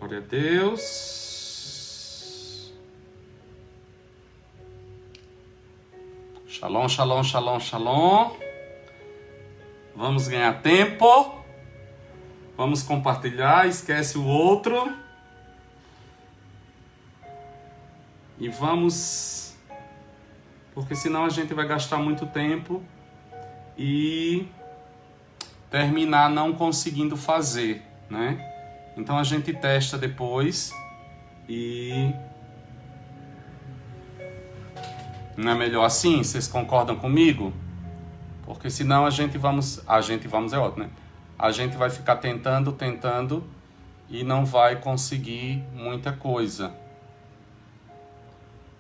Glória a Deus. Shalom, shalom, shalom, shalom. Vamos ganhar tempo. Vamos compartilhar, esquece o outro. E vamos... Porque senão a gente vai gastar muito tempo e terminar não conseguindo fazer, né? Então a gente testa depois e... Não é melhor assim? Vocês concordam comigo? Porque senão a gente vamos é ótimo, né? A gente vai ficar tentando e não vai conseguir muita coisa.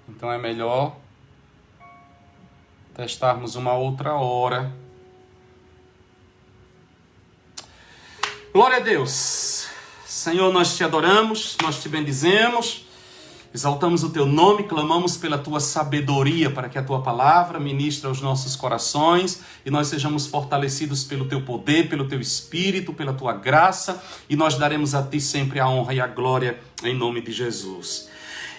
Então é melhor testarmos uma outra hora. Glória a Deus. Senhor, nós te adoramos, nós te bendizemos, exaltamos o teu nome, clamamos pela tua sabedoria para que a tua palavra ministre aos nossos corações e nós sejamos fortalecidos pelo teu poder, pelo teu espírito, pela tua graça, e nós daremos a ti sempre a honra e a glória em nome de Jesus.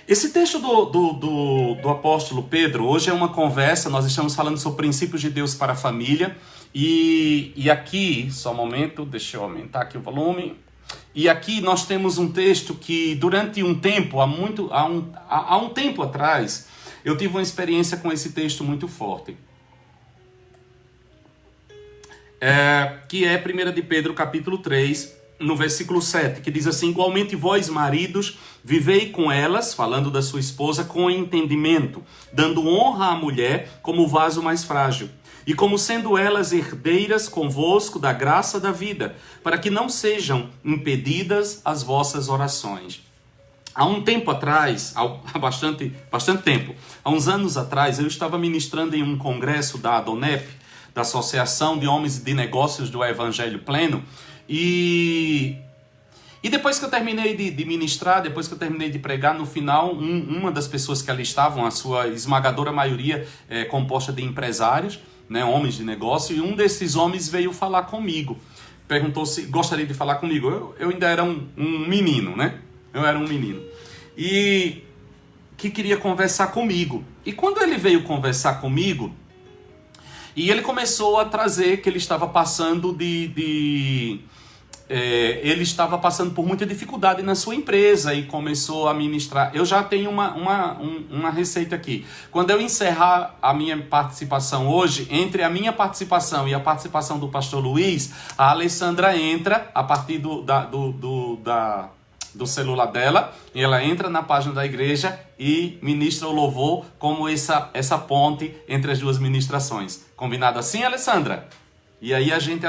Esse texto do apóstolo Pedro, hoje é uma conversa, nós estamos falando sobre princípios de Deus para a família, e aqui, só um momento, deixa eu aumentar aqui o volume. E aqui nós temos um texto que durante um tempo, há um tempo atrás, eu tive uma experiência com esse texto muito forte. Que é 1 de Pedro capítulo 3, no versículo 7, que diz assim: igualmente vós, maridos, vivei com elas, falando da sua esposa, com entendimento, dando honra à mulher como vaso mais frágil, e como sendo elas herdeiras convosco da graça da vida, para que não sejam impedidas as vossas orações. Há um tempo atrás, há bastante tempo, há uns anos atrás, eu estava ministrando em um congresso da ADONEP, da Associação de Homens de Negócios do Evangelho Pleno, e depois que eu terminei de ministrar, depois que eu terminei de pregar, no final, uma das pessoas que ali estavam, a sua esmagadora maioria composta de empresários, né, homens de negócio, e um desses homens veio falar comigo. Perguntou se gostaria de falar comigo. Eu ainda era um menino, né? Eu era um menino. E que queria conversar comigo. E quando ele veio conversar comigo, e ele começou a trazer que ele estava passando ele estava passando por muita dificuldade na sua empresa e começou a ministrar. Eu já tenho uma receita aqui. Quando eu encerrar a minha participação hoje, entre a minha participação e a participação do pastor Luiz, a Alessandra entra a partir do celular dela, e ela entra na página da igreja e ministra o louvor como essa ponte entre as duas ministrações. Combinado assim, Alessandra? E aí a gente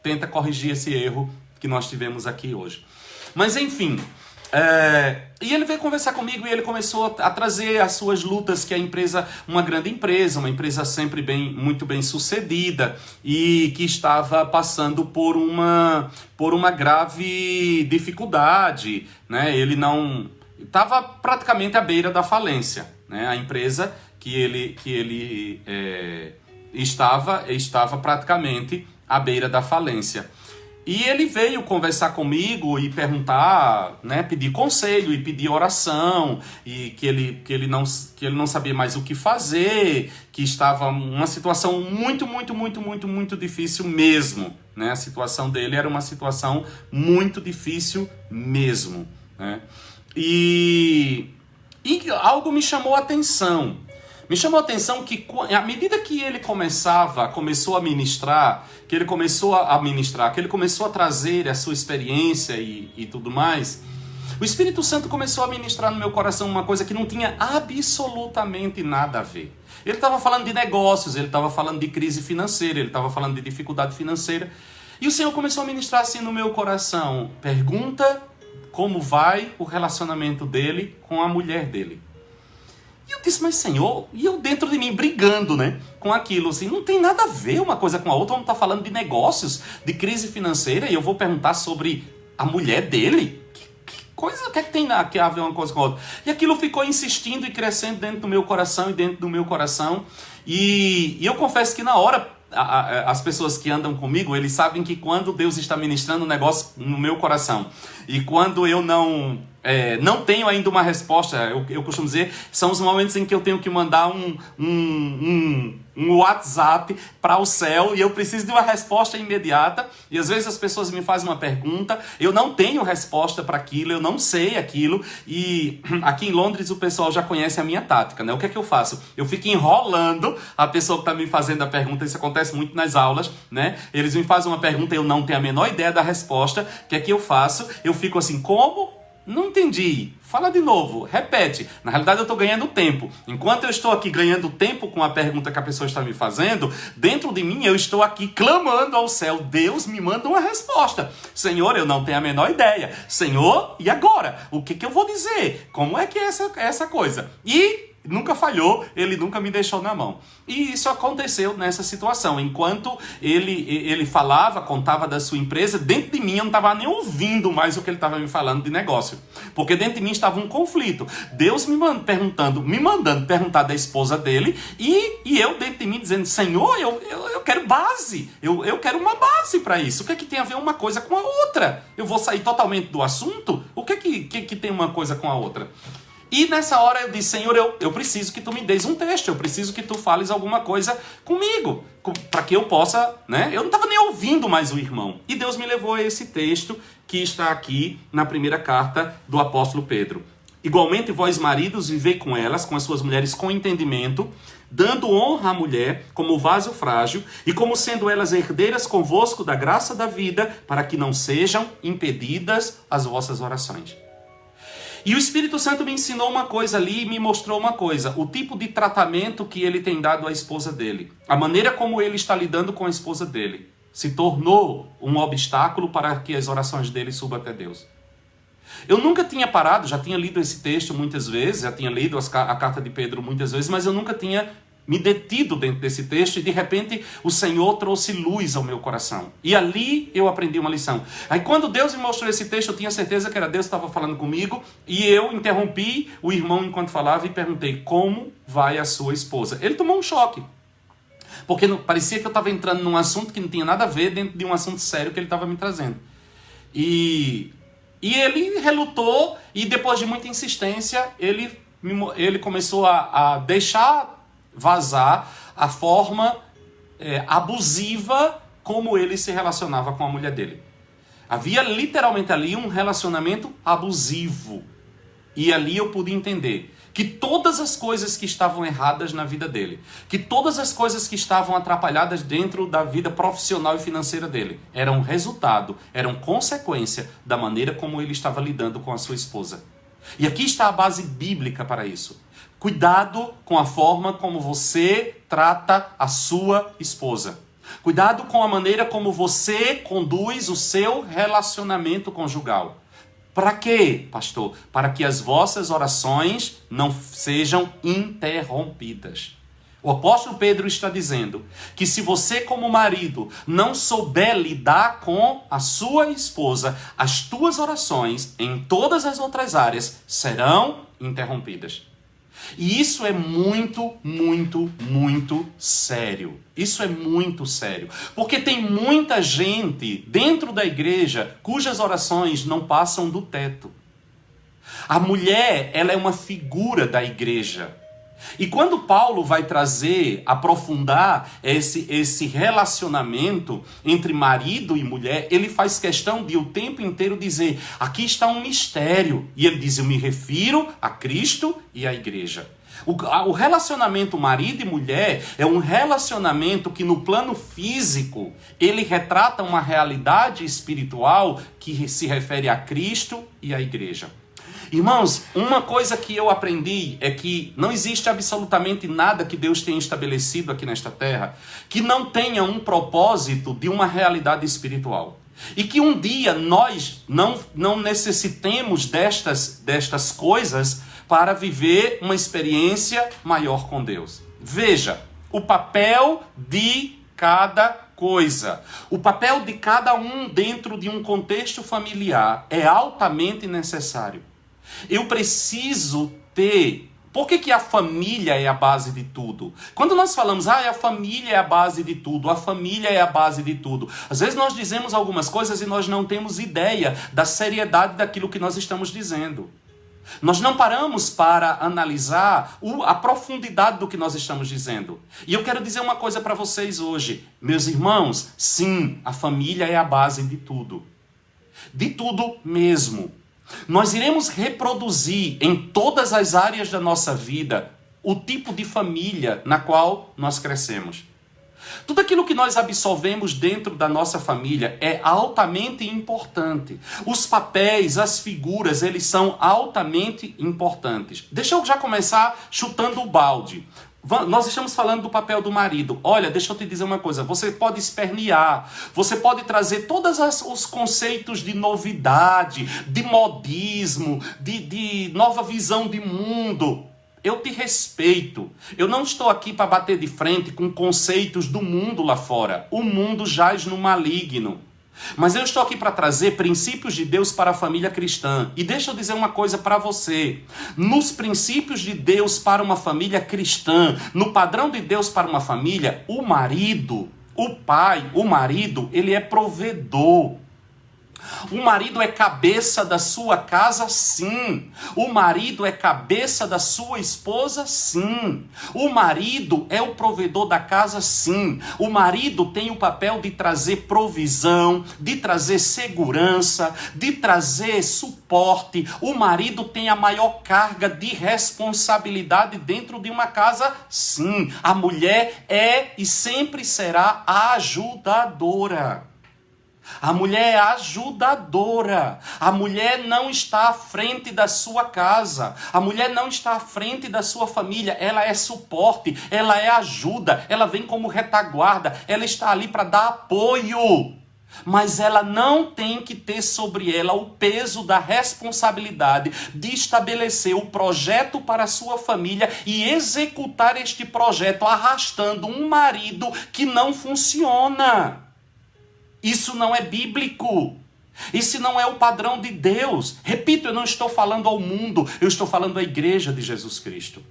tenta corrigir esse erro que nós tivemos aqui hoje. Mas enfim, e ele veio conversar comigo e ele começou a trazer as suas lutas, que a empresa, uma grande empresa, uma empresa sempre muito bem sucedida, e que estava passando por uma grave dificuldade, né? Ele não estava praticamente à beira da falência, né? A empresa que ele estava praticamente à beira da falência. E ele veio conversar comigo e perguntar, né, pedir conselho e pedir oração, e que ele não sabia mais o que fazer, que estava uma situação muito difícil mesmo, né? A situação dele era uma situação muito difícil mesmo, né? E algo me chamou a atenção. Me chamou a atenção que, à medida que ele começou a ministrar, que ele começou a trazer a sua experiência e tudo mais, o Espírito Santo começou a ministrar no meu coração uma coisa que não tinha absolutamente nada a ver. Ele estava falando de negócios, ele estava falando de crise financeira, ele estava falando de dificuldade financeira, e o Senhor começou a ministrar assim no meu coração: pergunta como vai o relacionamento dele com a mulher dele. E eu disse: mas Senhor, e eu dentro de mim brigando, né, com aquilo, assim, não tem nada a ver uma coisa com a outra, vamos estar falando de negócios, de crise financeira, e eu vou perguntar sobre a mulher dele? Que coisa, o que é que tem a ver uma coisa com a outra? E aquilo ficou insistindo e crescendo dentro do meu coração, e eu confesso que na hora as pessoas que andam comigo, eles sabem que quando Deus está ministrando um negócio no meu coração, e quando eu não tenho ainda uma resposta, eu costumo dizer, são os momentos em que eu tenho que mandar um WhatsApp para o céu, e eu preciso de uma resposta imediata, e às vezes as pessoas me fazem uma pergunta, eu não tenho resposta para aquilo, eu não sei aquilo, e aqui em Londres o pessoal já conhece a minha tática, né? O que é que eu faço? Eu fico enrolando a pessoa que está me fazendo a pergunta, isso acontece muito nas aulas, né? Eles me fazem uma pergunta, eu não tenho a menor ideia da resposta, o que é que eu faço? Eu fico assim, como? Não entendi. Fala de novo, repete. Na realidade eu estou ganhando tempo. Enquanto eu estou aqui ganhando tempo com a pergunta que a pessoa está me fazendo, dentro de mim eu estou aqui clamando ao céu. Deus me manda uma resposta. Senhor, eu não tenho a menor ideia. Senhor, e agora? O que eu vou dizer? Como é que é essa coisa? E nunca falhou, ele nunca me deixou na mão. E isso aconteceu nessa situação. Enquanto ele falava, contava da sua empresa, dentro de mim eu não estava nem ouvindo mais o que ele estava me falando de negócio. Porque dentro de mim estava um conflito. Deus me mandando perguntar da esposa dele, e eu dentro de mim dizendo, Senhor, eu quero base. Eu quero uma base para isso. O que é que tem a ver uma coisa com a outra? Eu vou sair totalmente do assunto? O que é que tem uma coisa com a outra? E nessa hora eu disse, Senhor, eu preciso que tu me des um texto, eu preciso que tu fales alguma coisa comigo, para que eu possa, né? Eu não estava nem ouvindo mais o irmão. E Deus me levou a esse texto que está aqui na primeira carta do apóstolo Pedro. Igualmente vós maridos vivei com elas, com as suas mulheres com entendimento, dando honra à mulher como vaso frágil e como sendo elas herdeiras convosco da graça da vida, para que não sejam impedidas as vossas orações. E o Espírito Santo me ensinou uma coisa ali e me mostrou uma coisa. O tipo de tratamento que ele tem dado à esposa dele. A maneira como ele está lidando com a esposa dele. Se tornou um obstáculo para que as orações dele subam até Deus. Eu nunca tinha parado, já tinha lido esse texto muitas vezes, já tinha lido a carta de Pedro muitas vezes, mas eu nunca tinha me detido dentro desse texto, e de repente o Senhor trouxe luz ao meu coração. E ali eu aprendi uma lição. Aí quando Deus me mostrou esse texto, eu tinha certeza que era Deus que estava falando comigo, e eu interrompi o irmão enquanto falava e perguntei, como vai a sua esposa? Ele tomou um choque. Porque parecia que eu estava entrando num assunto que não tinha nada a ver dentro de um assunto sério que ele estava me trazendo. E ele relutou, e depois de muita insistência, ele começou a deixar vazar a forma abusiva como ele se relacionava com a mulher dele. Havia literalmente ali um relacionamento abusivo. E ali eu pude entender que todas as coisas que estavam erradas na vida dele, que todas as coisas que estavam atrapalhadas dentro da vida profissional e financeira dele, eram resultado, eram consequência da maneira como ele estava lidando com a sua esposa. E aqui está a base bíblica para isso. Cuidado com a forma como você trata a sua esposa. Cuidado com a maneira como você conduz o seu relacionamento conjugal. Para quê, pastor? Para que as vossas orações não sejam interrompidas. O apóstolo Pedro está dizendo que se você como marido não souber lidar com a sua esposa, as tuas orações em todas as outras áreas serão interrompidas. E isso é muito, muito, muito sério. Isso é muito sério. Porque tem muita gente dentro da igreja cujas orações não passam do teto. A mulher, ela é uma figura da igreja. E quando Paulo vai aprofundar esse relacionamento entre marido e mulher, ele faz questão de o tempo inteiro dizer, aqui está um mistério. E ele diz, eu me refiro a Cristo e à igreja. O relacionamento marido e mulher é um relacionamento que no plano físico, ele retrata uma realidade espiritual que se refere a Cristo e à igreja. Irmãos, uma coisa que eu aprendi é que não existe absolutamente nada que Deus tenha estabelecido aqui nesta terra que não tenha um propósito de uma realidade espiritual. E que um dia nós não necessitemos destas coisas para viver uma experiência maior com Deus. Veja, o papel de cada coisa. O papel de cada um dentro de um contexto familiar é altamente necessário. Eu preciso ter Por que a família é a base de tudo? Quando nós falamos, a família é a base de tudo, a família é a base de tudo. Às vezes nós dizemos algumas coisas e nós não temos ideia da seriedade daquilo que nós estamos dizendo. Nós não paramos para analisar a profundidade do que nós estamos dizendo. E eu quero dizer uma coisa para vocês hoje. Meus irmãos, sim, a família é a base de tudo. De tudo mesmo. Nós iremos reproduzir em todas as áreas da nossa vida o tipo de família na qual nós crescemos. Tudo aquilo que nós absorvemos dentro da nossa família é altamente importante. Os papéis, as figuras, eles são altamente importantes. Deixa eu já começar chutando o balde. Nós estamos falando do papel do marido. Olha, deixa eu te dizer uma coisa. Você pode espernear, você pode trazer todos os conceitos de novidade, de modismo, de nova visão de mundo. Eu te respeito. Eu não estou aqui para bater de frente com conceitos do mundo lá fora. O mundo jaz no maligno. Mas eu estou aqui para trazer princípios de Deus para a família cristã. E deixa eu dizer uma coisa para você. Nos princípios de Deus para uma família cristã, no padrão de Deus para uma família, o marido, o pai, o marido, ele é provedor. O marido é cabeça da sua casa, sim. O marido é cabeça da sua esposa, sim. O marido é o provedor da casa, sim. O marido tem o papel de trazer provisão, de trazer segurança, de trazer suporte. O marido tem a maior carga de responsabilidade dentro de uma casa, sim. A mulher é e sempre será a ajudadora. A mulher é ajudadora. A mulher não está à frente da sua casa. A mulher não está à frente da sua família. Ela é suporte, ela é ajuda, ela vem como retaguarda, ela está ali para dar apoio. Mas ela não tem que ter sobre ela o peso da responsabilidade de estabelecer o projeto para a sua família e executar este projeto arrastando um marido que não funciona. Isso não é bíblico. Isso não é o padrão de Deus. Repito, eu não estou falando ao mundo, eu estou falando à igreja de Jesus Cristo.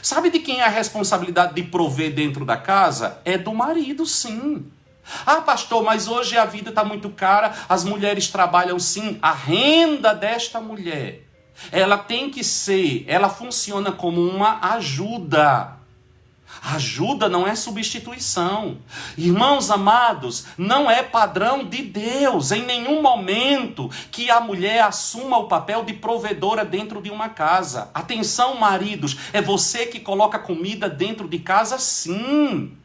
Sabe de quem é a responsabilidade de prover dentro da casa? É do marido, sim. Ah, pastor, mas hoje a vida está muito cara, as mulheres trabalham sim. A renda desta mulher, ela tem que ser, ela funciona como uma ajuda. Ajuda não é substituição. Irmãos amados, não é padrão de Deus em nenhum momento que a mulher assuma o papel de provedora dentro de uma casa. Atenção, maridos, é você que coloca comida dentro de casa, sim.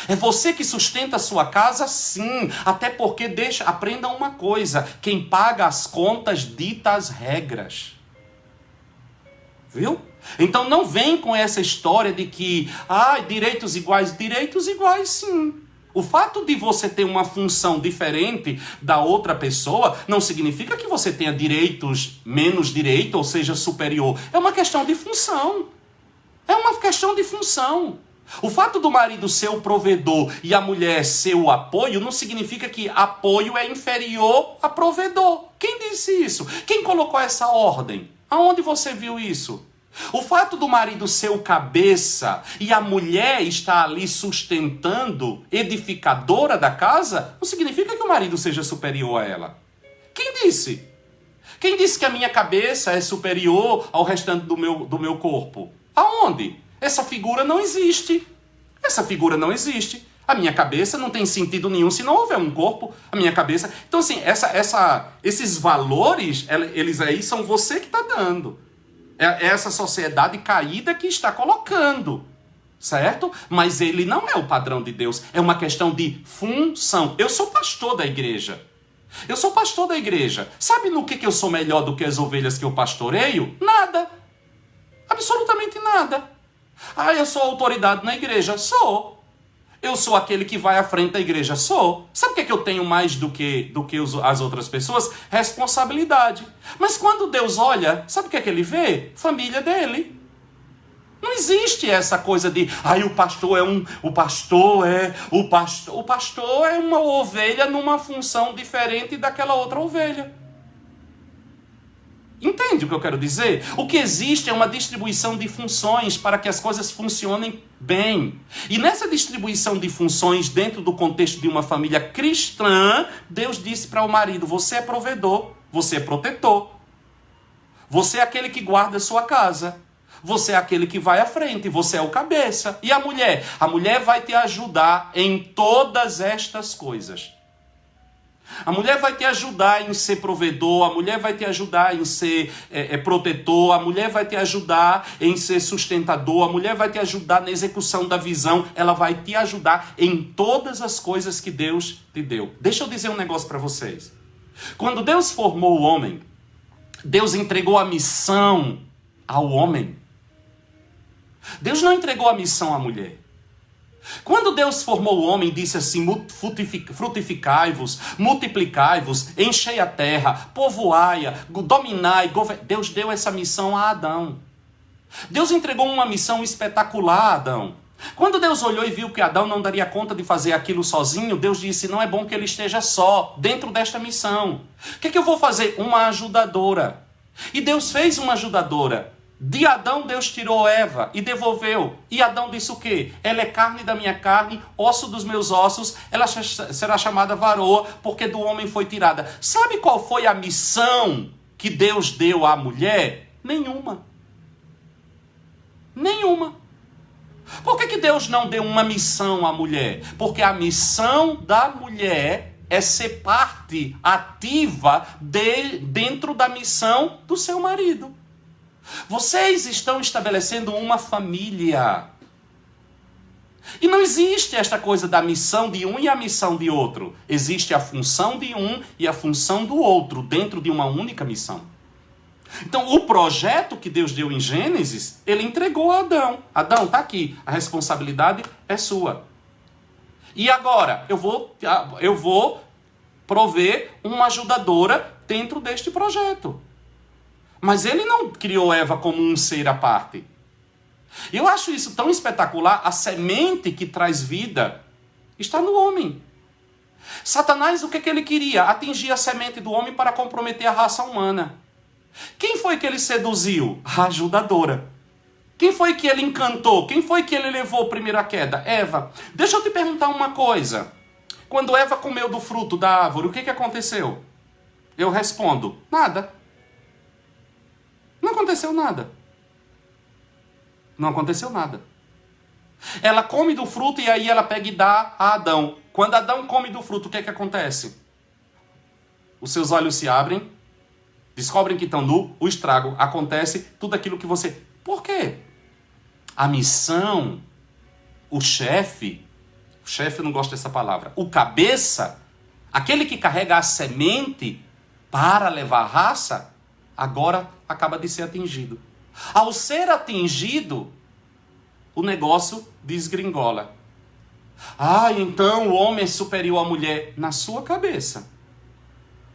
É você que sustenta a sua casa, sim. Até porque, aprenda uma coisa, quem paga as contas dita as regras. Viu? Então não vem com essa história de que, direitos iguais sim. O fato de você ter uma função diferente da outra pessoa não significa que você tenha direitos, menos direito, ou seja, superior. É uma questão de função. É uma questão de função. O fato do marido ser o provedor e a mulher ser o apoio não significa que apoio é inferior a provedor. Quem disse isso? Quem colocou essa ordem? Aonde você viu isso? O fato do marido ser o cabeça e a mulher estar ali sustentando, edificadora da casa, não significa que o marido seja superior a ela. Quem disse? Quem disse que a minha cabeça é superior ao restante do meu corpo? Aonde? Essa figura não existe. Essa figura não existe. A minha cabeça não tem sentido nenhum se não houver um corpo. A minha cabeça... Então, assim, esses valores, eles aí são você que está dando. É essa sociedade caída que está colocando, certo? Mas ele não é o padrão de Deus. É uma questão de função. Eu sou pastor da igreja. Eu sou pastor da igreja. Sabe no que eu sou melhor do que as ovelhas que eu pastoreio? Nada. Absolutamente nada. Eu sou autoridade na igreja? Sou. Eu sou aquele que vai à frente da igreja? Sou. Sabe o que eu tenho mais do que as outras pessoas? Responsabilidade. Mas quando Deus olha, sabe o que ele vê? Família dele. Não existe essa coisa de, o pastor é uma ovelha numa função diferente daquela outra ovelha. Entende o que eu quero dizer? O que existe é uma distribuição de funções para que as coisas funcionem bem. E nessa distribuição de funções dentro do contexto de uma família cristã, Deus disse para o marido: você é provedor, você é protetor. Você é aquele que guarda a sua casa. Você é aquele que vai à frente, você é o cabeça. E a mulher? A mulher vai te ajudar em todas estas coisas. A mulher vai te ajudar em ser provedor, a mulher vai te ajudar em ser protetor, a mulher vai te ajudar em ser sustentador, a mulher vai te ajudar na execução da visão, ela vai te ajudar em todas as coisas que Deus te deu. Deixa eu dizer um negócio para vocês. Quando Deus formou o homem, Deus entregou a missão ao homem. Deus não entregou a missão à mulher. Quando Deus formou o homem, disse assim: frutificai-vos, multiplicai-vos, enchei a terra, povoai-a, dominai, Deus deu essa missão a Adão. Deus entregou uma missão espetacular a Adão. Quando Deus olhou e viu que Adão não daria conta de fazer aquilo sozinho, Deus disse: não é bom que ele esteja só, dentro desta missão. O que eu vou fazer? Uma ajudadora. E Deus fez uma ajudadora. De Adão, Deus tirou Eva e devolveu. E Adão disse o quê? Ela é carne da minha carne, osso dos meus ossos, ela será chamada varoa, porque do homem foi tirada. Sabe qual foi a missão que Deus deu à mulher? Nenhuma. Nenhuma. Por que Deus não deu uma missão à mulher? Porque a missão da mulher é ser parte ativa dentro da missão do seu marido. Vocês estão estabelecendo uma família. E não existe esta coisa da missão de um e a missão de outro. Existe a função de um e a função do outro dentro de uma única missão. Então, o projeto que Deus deu em Gênesis, ele entregou a Adão. Adão, está aqui. A responsabilidade é sua. E agora, eu vou prover uma ajudadora dentro deste projeto. Mas ele não criou Eva como um ser à parte. Eu acho isso tão espetacular. A semente que traz vida está no homem. Satanás, o que ele queria? Atingir a semente do homem para comprometer a raça humana. Quem foi que ele seduziu? A ajudadora. Quem foi que ele encantou? Quem foi que ele levou primeiro à queda? Eva. Deixa eu te perguntar uma coisa. Quando Eva comeu do fruto da árvore, o que aconteceu? Eu respondo: nada. Não aconteceu nada. Não aconteceu nada. Ela come do fruto e aí ela pega e dá a Adão. Quando Adão come do fruto, o que acontece? Os seus olhos se abrem, descobrem que estão nu, o estrago acontece, tudo aquilo que você... Por quê? A missão, o chefe não gosta dessa palavra, o cabeça, aquele que carrega a semente para levar a raça, agora acaba de ser atingido. Ao ser atingido, o negócio desgringola. Então o homem é superior à mulher. Na sua cabeça.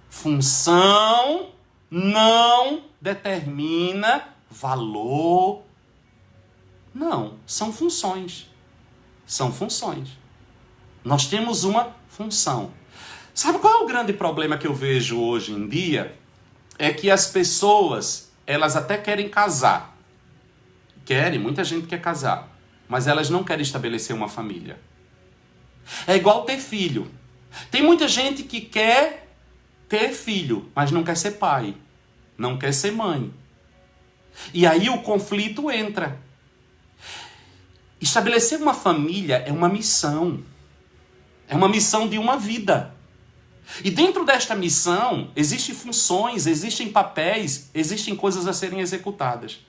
Função não determina valor. Não, são funções. São funções. Nós temos uma função. Sabe qual é o grande problema que eu vejo hoje em dia? É que as pessoas, elas até querem casar. Muita gente quer casar. Mas elas não querem estabelecer uma família. É igual ter filho. Tem muita gente que quer ter filho, mas não quer ser pai. Não quer ser mãe. E aí o conflito entra. Estabelecer uma família é uma missão. É uma missão de uma vida. E dentro desta missão, existem funções, existem papéis, existem coisas a serem executadas.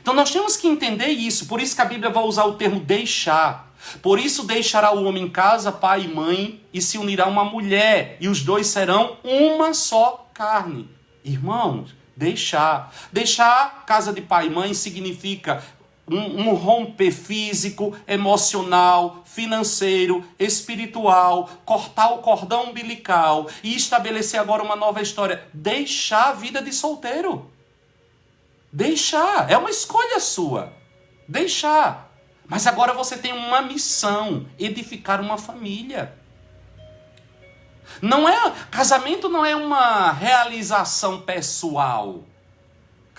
Então nós temos que entender isso. Por isso que a Bíblia vai usar o termo deixar. Por isso deixará o homem casa, pai e mãe, e se unirá uma mulher, e os dois serão uma só carne. Irmãos, deixar. Deixar casa de pai e mãe significa um romper físico, emocional, financeiro, espiritual, cortar o cordão umbilical e estabelecer agora uma nova história. Deixar a vida de solteiro. Deixar. É uma escolha sua. Deixar. Mas agora você tem uma missão: edificar uma família. Casamento não é uma realização pessoal.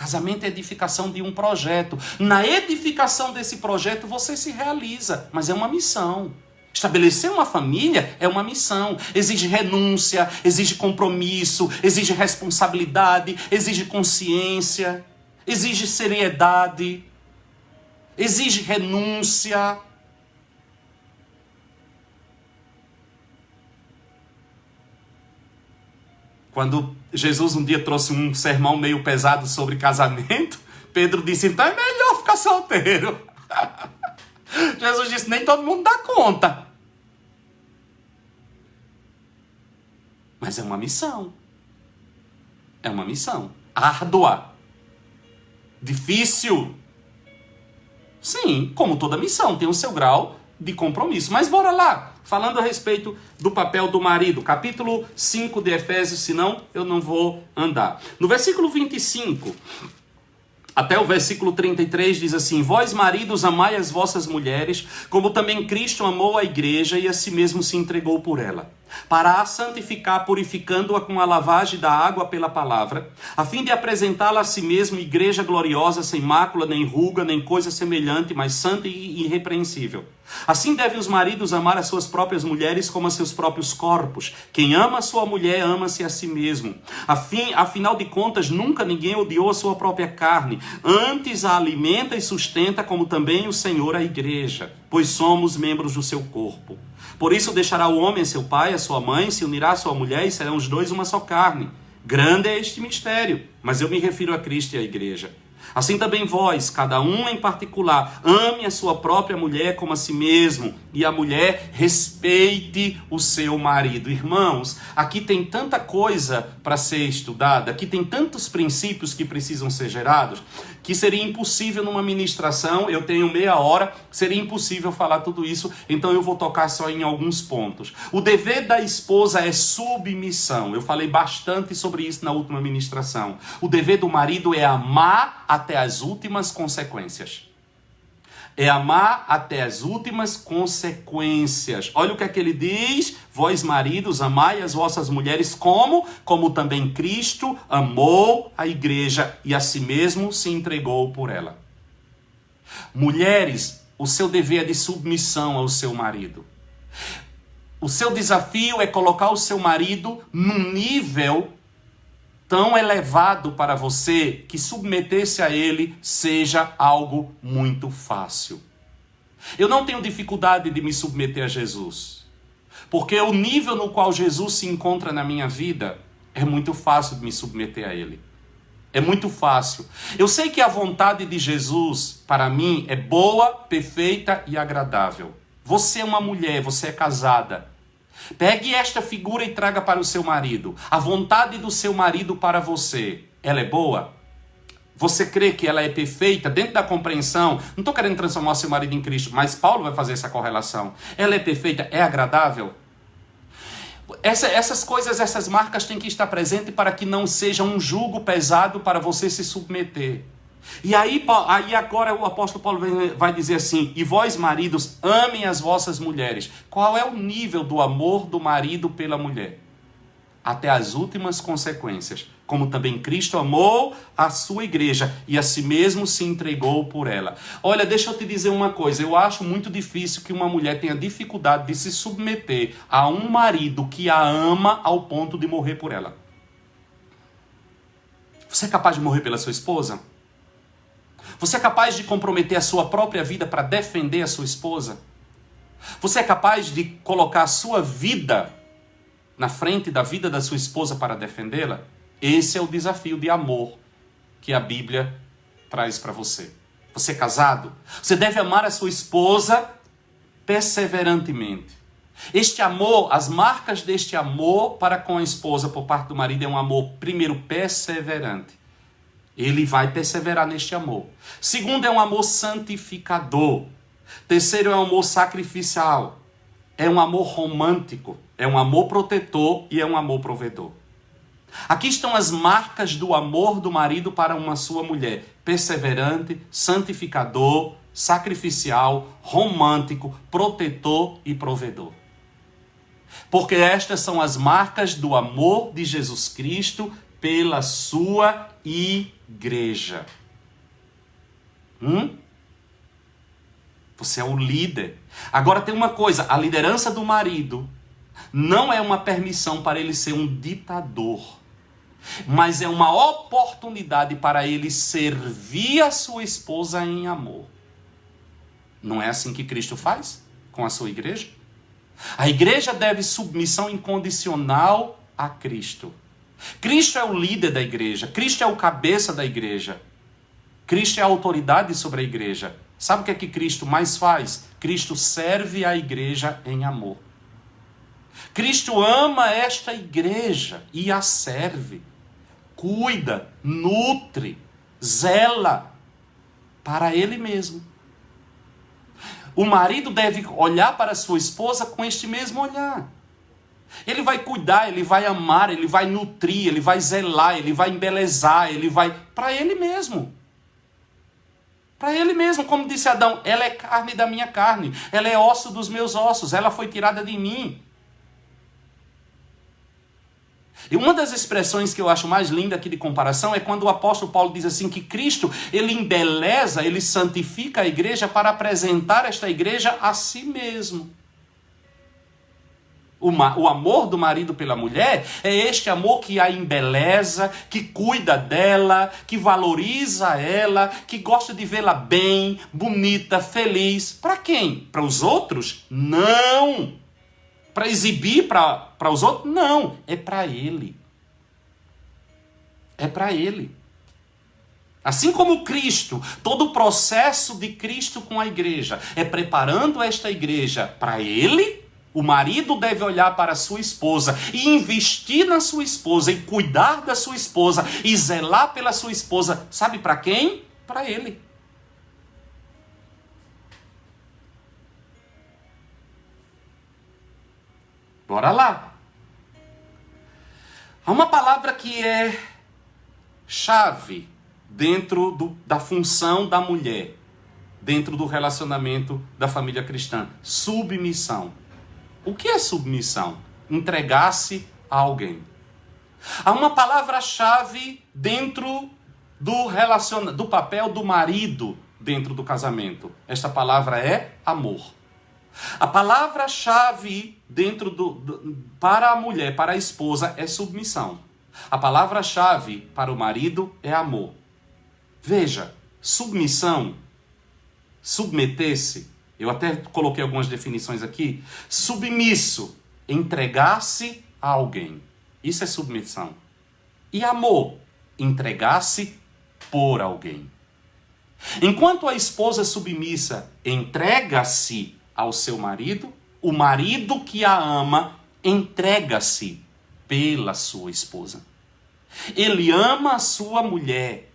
Casamento é edificação de um projeto. Na edificação desse projeto você se realiza, mas é uma missão. Estabelecer uma família é uma missão. Exige renúncia, exige compromisso, exige responsabilidade, exige consciência, exige seriedade, exige renúncia. Quando Jesus um dia trouxe um sermão meio pesado sobre casamento, Pedro disse, então é melhor ficar solteiro. Jesus disse, nem todo mundo dá conta. Mas é uma missão. É uma missão. Árdua. Difícil. Sim, como toda missão, tem o seu grau de compromisso. Mas bora lá. Falando a respeito do papel do marido. Capítulo 5 de Efésios, senão eu não vou andar. No versículo 25... até o versículo 33 diz assim, vós maridos amai as vossas mulheres, como também Cristo amou a igreja e a si mesmo se entregou por ela, para a santificar, purificando-a com a lavagem da água pela palavra, a fim de apresentá-la a si mesmo igreja gloriosa, sem mácula, nem ruga, nem coisa semelhante, mas santa e irrepreensível. Assim devem os maridos amar as suas próprias mulheres como a seus próprios corpos. Quem ama a sua mulher, ama-se a si mesmo. Afinal de contas, nunca ninguém odiou a sua própria carne. Antes a alimenta e sustenta, como também o Senhor a igreja, pois somos membros do seu corpo. Por isso deixará o homem a seu pai, a sua mãe, se unirá à sua mulher e serão os dois uma só carne. Grande é este mistério, mas eu me refiro a Cristo e à igreja. Assim também vós, cada um em particular, ame a sua própria mulher como a si mesmo, e a mulher respeite o seu marido. Irmãos, aqui tem tanta coisa para ser estudada, aqui tem tantos princípios que precisam ser gerados, que seria impossível numa ministração, eu tenho meia hora, seria impossível falar tudo isso, então eu vou tocar só em alguns pontos. O dever da esposa é submissão, eu falei bastante sobre isso na última ministração. O dever do marido é amar até as últimas consequências. É amar até as últimas consequências. Olha o que é que ele diz. Vós maridos, amai as vossas mulheres como também Cristo amou a igreja e a si mesmo se entregou por ela. Mulheres, o seu dever é de submissão ao seu marido. O seu desafio é colocar o seu marido num nível tão elevado para você que submeter-se a ele seja algo muito fácil. Eu não tenho dificuldade de me submeter a Jesus, porque o nível no qual Jesus se encontra na minha vida é muito fácil de me submeter a ele. É muito fácil. Eu sei que a vontade de Jesus para mim é boa, perfeita e agradável. Você é uma mulher, você é casada. Pegue esta figura e traga para o seu marido. A vontade do seu marido para você, ela é boa? Você crê que ela é perfeita dentro da compreensão? Não estou querendo transformar o seu marido em Cristo, mas Paulo vai fazer essa correlação. Ela é perfeita? É agradável? Essas coisas, essas marcas têm que estar presentes para que não seja um jugo pesado para você se submeter. E aí agora o apóstolo Paulo vai dizer assim, e vós maridos, amem as vossas mulheres. Qual é o nível do amor do marido pela mulher? Até as últimas consequências, como também Cristo amou a sua igreja e a si mesmo se entregou por ela. Olha, deixa eu te dizer uma coisa, eu acho muito difícil que uma mulher tenha dificuldade de se submeter a um marido que a ama ao ponto de morrer por ela. Você é capaz de morrer pela sua esposa? Você é capaz de comprometer a sua própria vida para defender a sua esposa? Você é capaz de colocar a sua vida na frente da vida da sua esposa para defendê-la? Esse é o desafio de amor que a Bíblia traz para você. Você é casado? Você deve amar a sua esposa perseverantemente. Este amor, as marcas deste amor para com a esposa por parte do marido é um amor, primeiro, perseverante. Ele vai perseverar neste amor. Segundo, é um amor santificador. Terceiro, é um amor sacrificial. É um amor romântico. É um amor protetor e é um amor provedor. Aqui estão as marcas do amor do marido para uma sua mulher. Perseverante, santificador, sacrificial, romântico, protetor e provedor. Porque estas são as marcas do amor de Jesus Cristo pela sua igreja. Você é o líder. Agora tem uma coisa, a liderança do marido não é uma permissão para ele ser um ditador, mas é uma oportunidade para ele servir a sua esposa em amor. Não é assim que Cristo faz com a sua igreja? A igreja deve submissão incondicional a Cristo. Cristo é o líder da igreja. Cristo é o cabeça da igreja. Cristo é a autoridade sobre a igreja. Sabe o que é que Cristo mais faz? Cristo serve a igreja em amor. Cristo ama esta igreja e a serve. Cuida, nutre, zela para ele mesmo. O marido deve olhar para sua esposa com este mesmo olhar. Ele vai cuidar, ele vai amar, ele vai nutrir, ele vai zelar, ele vai embelezar, ele vai... para ele mesmo. Para ele mesmo, como disse Adão, ela é carne da minha carne, ela é osso dos meus ossos, ela foi tirada de mim. E uma das expressões que eu acho mais linda aqui de comparação é quando o apóstolo Paulo diz assim que Cristo, ele embeleza, ele santifica a igreja para apresentar esta igreja a si mesmo. O amor do marido pela mulher é este amor que a embeleza, que cuida dela, que valoriza ela, que gosta de vê-la bem, bonita, feliz. Para quem? Para os outros? Não! Para exibir para os outros? Não, é para ele. É para ele. Assim como Cristo, todo o processo de Cristo com a igreja é preparando esta igreja para ele, o marido deve olhar para a sua esposa e investir na sua esposa e cuidar da sua esposa e zelar pela sua esposa. Sabe para quem? Para ele. Bora lá. Há uma palavra que é chave dentro da função da mulher, dentro do relacionamento da família cristã. Submissão. O que é submissão? Entregar-se a alguém. Há uma palavra-chave dentro do papel do marido dentro do casamento. Esta palavra é amor. A palavra-chave para a mulher, para a esposa, é submissão. A palavra-chave para o marido é amor. Veja, submissão, submeter-se, eu até coloquei algumas definições aqui. Submisso, entregar-se a alguém. Isso é submissão. E amor, entregar-se por alguém. Enquanto a esposa submissa entrega-se ao seu marido, o marido que a ama entrega-se pela sua esposa. Ele ama a sua mulher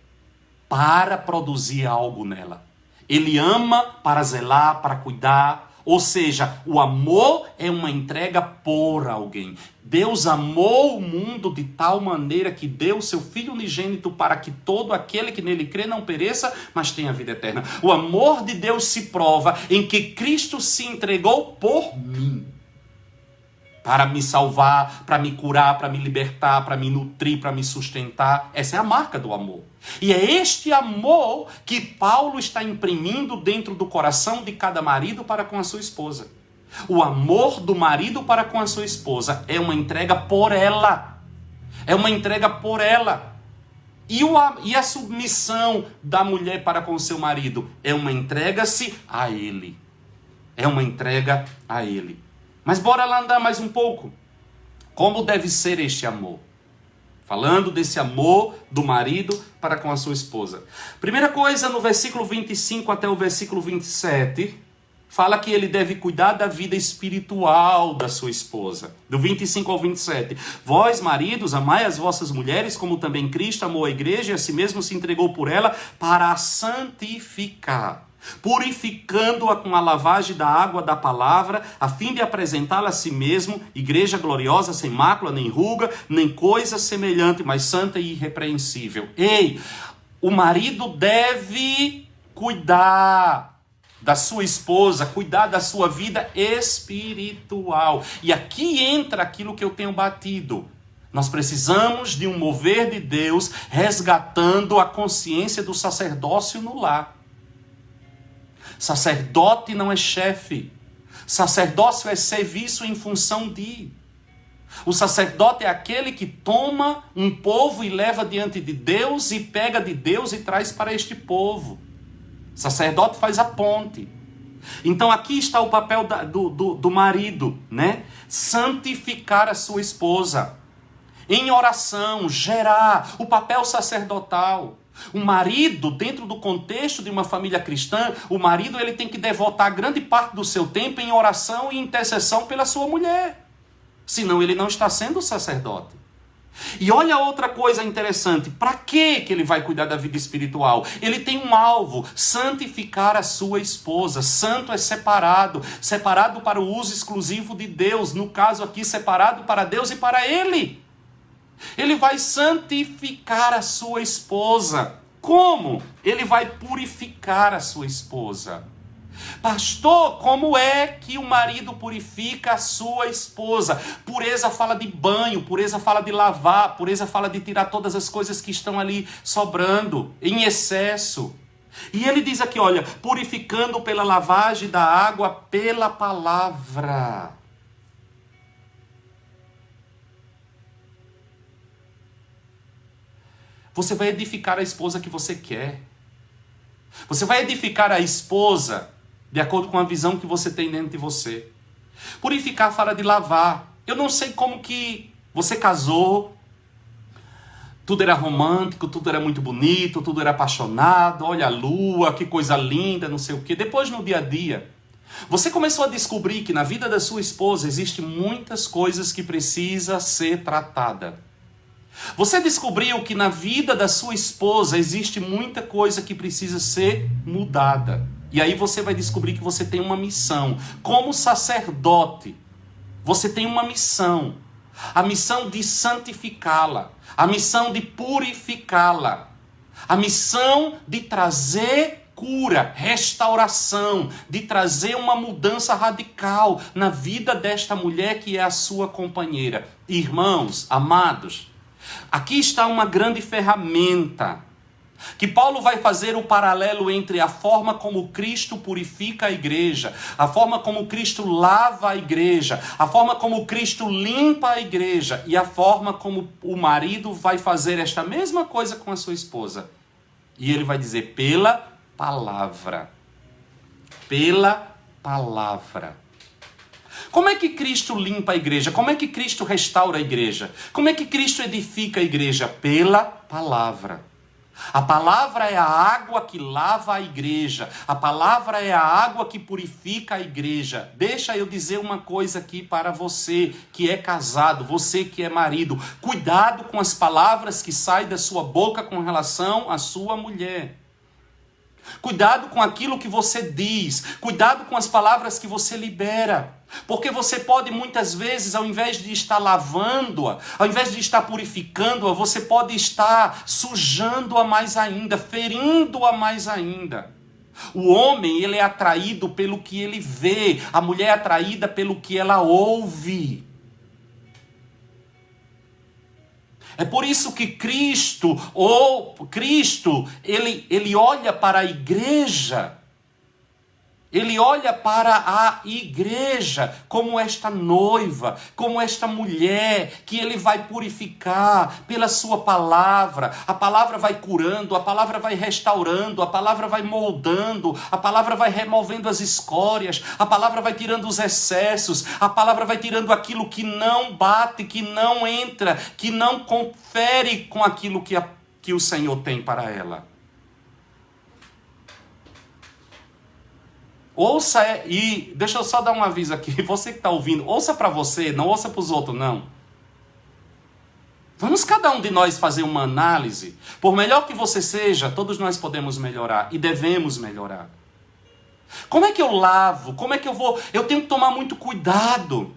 para produzir algo nela. Ele ama para zelar, para cuidar. Ou seja, o amor é uma entrega por alguém. Deus amou o mundo de tal maneira que deu o seu Filho unigênito para que todo aquele que nele crê não pereça, mas tenha vida eterna. O amor de Deus se prova em que Cristo se entregou por mim. Para me salvar, para me curar, para me libertar, para me nutrir, para me sustentar. Essa é a marca do amor. E é este amor que Paulo está imprimindo dentro do coração de cada marido para com a sua esposa. O amor do marido para com a sua esposa é uma entrega por ela. É uma entrega por ela. E a submissão da mulher para com o seu marido é uma entrega-se a ele. É uma entrega a ele. Mas bora lá andar mais um pouco. Como deve ser este amor? Falando desse amor do marido para com a sua esposa. Primeira coisa, no versículo 25 até o versículo 27, fala que ele deve cuidar da vida espiritual da sua esposa. Do 25 ao 27. Vós, maridos, amai as vossas mulheres, como também Cristo amou a igreja e a si mesmo se entregou por ela para a santificar, purificando-a com a lavagem da água da palavra, a fim de apresentá-la a si mesmo, igreja gloriosa, sem mácula, nem ruga, nem coisa semelhante, mas santa e irrepreensível. Ei, o marido deve cuidar da sua esposa, cuidar da sua vida espiritual. E aqui entra aquilo que eu tenho batido. Nós precisamos de um mover de Deus resgatando a consciência do sacerdócio no lar. Sacerdote não é chefe. Sacerdócio é serviço em função de. O sacerdote é aquele que toma um povo e leva diante de Deus e pega de Deus e traz para este povo. O sacerdote faz a ponte. Então aqui está o papel do marido, né? Santificar a sua esposa. Em oração, gerar o papel sacerdotal. O marido, dentro do contexto de uma família cristã, o marido ele tem que devotar grande parte do seu tempo em oração e intercessão pela sua mulher. Senão ele não está sendo sacerdote. E olha outra coisa interessante. Para que ele vai cuidar da vida espiritual? Ele tem um alvo, santificar a sua esposa. Santo é separado. Separado para o uso exclusivo de Deus. No caso aqui, separado para Deus e para ele. Ele vai santificar a sua esposa. Como? Ele vai purificar a sua esposa. Pastor, como é que o marido purifica a sua esposa? Pureza fala de banho, pureza fala de lavar, pureza fala de tirar todas as coisas que estão ali sobrando, em excesso. E ele diz aqui, olha, purificando pela lavagem da água, pela palavra. Você vai edificar a esposa que você quer. Você vai edificar a esposa de acordo com a visão que você tem dentro de você. Purificar fala de lavar. Eu não sei como que você casou. Tudo era romântico, tudo era muito bonito, tudo era apaixonado. Olha a lua, que coisa linda, não sei o quê. Depois no dia a dia, você começou a descobrir que na vida da sua esposa existem muitas coisas que precisam ser tratadas. Você descobriu que na vida da sua esposa existe muita coisa que precisa ser mudada. E aí você vai descobrir que você tem uma missão. Como sacerdote, você tem uma missão. A missão de santificá-la. A missão de purificá-la. A missão de trazer cura, restauração, de trazer uma mudança radical na vida desta mulher que é a sua companheira. Irmãos, amados, aqui está uma grande ferramenta, que Paulo vai fazer o paralelo entre a forma como Cristo purifica a igreja, a forma como Cristo lava a igreja, a forma como Cristo limpa a igreja e a forma como o marido vai fazer esta mesma coisa com a sua esposa. E ele vai dizer pela palavra. Pela palavra. Como é que Cristo limpa a igreja? Como é que Cristo restaura a igreja? Como é que Cristo edifica a igreja? Pela palavra. A palavra é a água que lava a igreja. A palavra é a água que purifica a igreja. Deixa eu dizer uma coisa aqui para você que é casado, você que é marido. Cuidado com as palavras que saem da sua boca com relação à sua mulher. Cuidado com aquilo que você diz. Cuidado com as palavras que você libera. Porque você pode muitas vezes, ao invés de estar lavando-a, ao invés de estar purificando-a, você pode estar sujando-a mais ainda, ferindo-a mais ainda. O homem, ele é atraído pelo que ele vê. A mulher é atraída pelo que ela ouve. É por isso que Cristo, ele olha para a igreja. Ele olha para a igreja como esta noiva, como esta mulher que ele vai purificar pela sua palavra. A palavra vai curando, a palavra vai restaurando, a palavra vai moldando, a palavra vai removendo as escórias, a palavra vai tirando os excessos, a palavra vai tirando aquilo que não bate, que não entra, que não confere com aquilo que o Senhor tem para ela. Ouça, e deixa eu só dar um aviso aqui, você que está ouvindo, ouça para você, não ouça para os outros, não. Vamos cada um de nós fazer uma análise. Por melhor que você seja, todos nós podemos melhorar e devemos melhorar. Como é que eu lavo? Como é que eu vou? Eu tenho que tomar muito cuidado.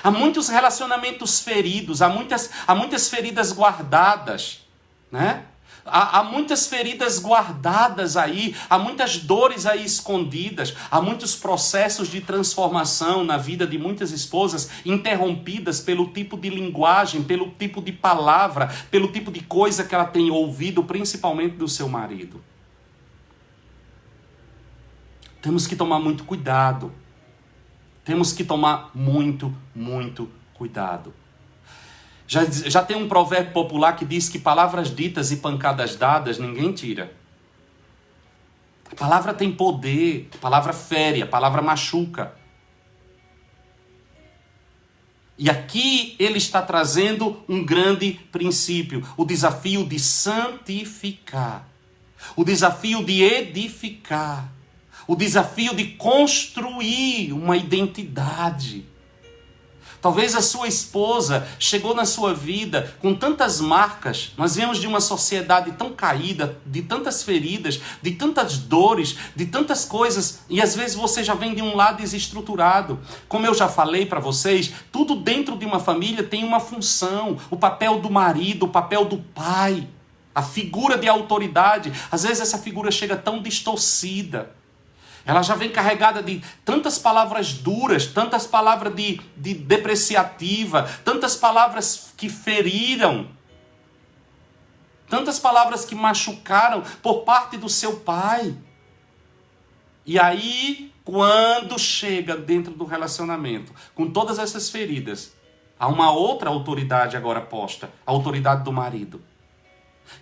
Há muitos relacionamentos feridos, há muitas feridas guardadas, né? Há muitas feridas guardadas aí, há muitas dores aí escondidas, há muitos processos de transformação na vida de muitas esposas interrompidas pelo tipo de linguagem, pelo tipo de palavra, pelo tipo de coisa que ela tem ouvido, principalmente do seu marido. Temos que tomar muito cuidado. Temos que tomar muito, muito cuidado. Já tem um provérbio popular que diz que palavras ditas e pancadas dadas ninguém tira. A palavra tem poder, a palavra fere, a palavra machuca. E aqui ele está trazendo um grande princípio, o desafio de santificar, o desafio de edificar, o desafio de construir uma identidade. Talvez a sua esposa chegou na sua vida com tantas marcas. Nós viemos de uma sociedade tão caída, de tantas feridas, de tantas dores, de tantas coisas. E às vezes você já vem de um lado desestruturado. Como eu já falei para vocês, tudo dentro de uma família tem uma função. O papel do marido, o papel do pai, a figura de autoridade. Às vezes essa figura chega tão distorcida. Ela já vem carregada de tantas palavras duras, tantas palavras de depreciativa, tantas palavras que feriram, tantas palavras que machucaram por parte do seu pai. E aí, quando chega dentro do relacionamento, com todas essas feridas, há uma outra autoridade agora posta, a autoridade do marido,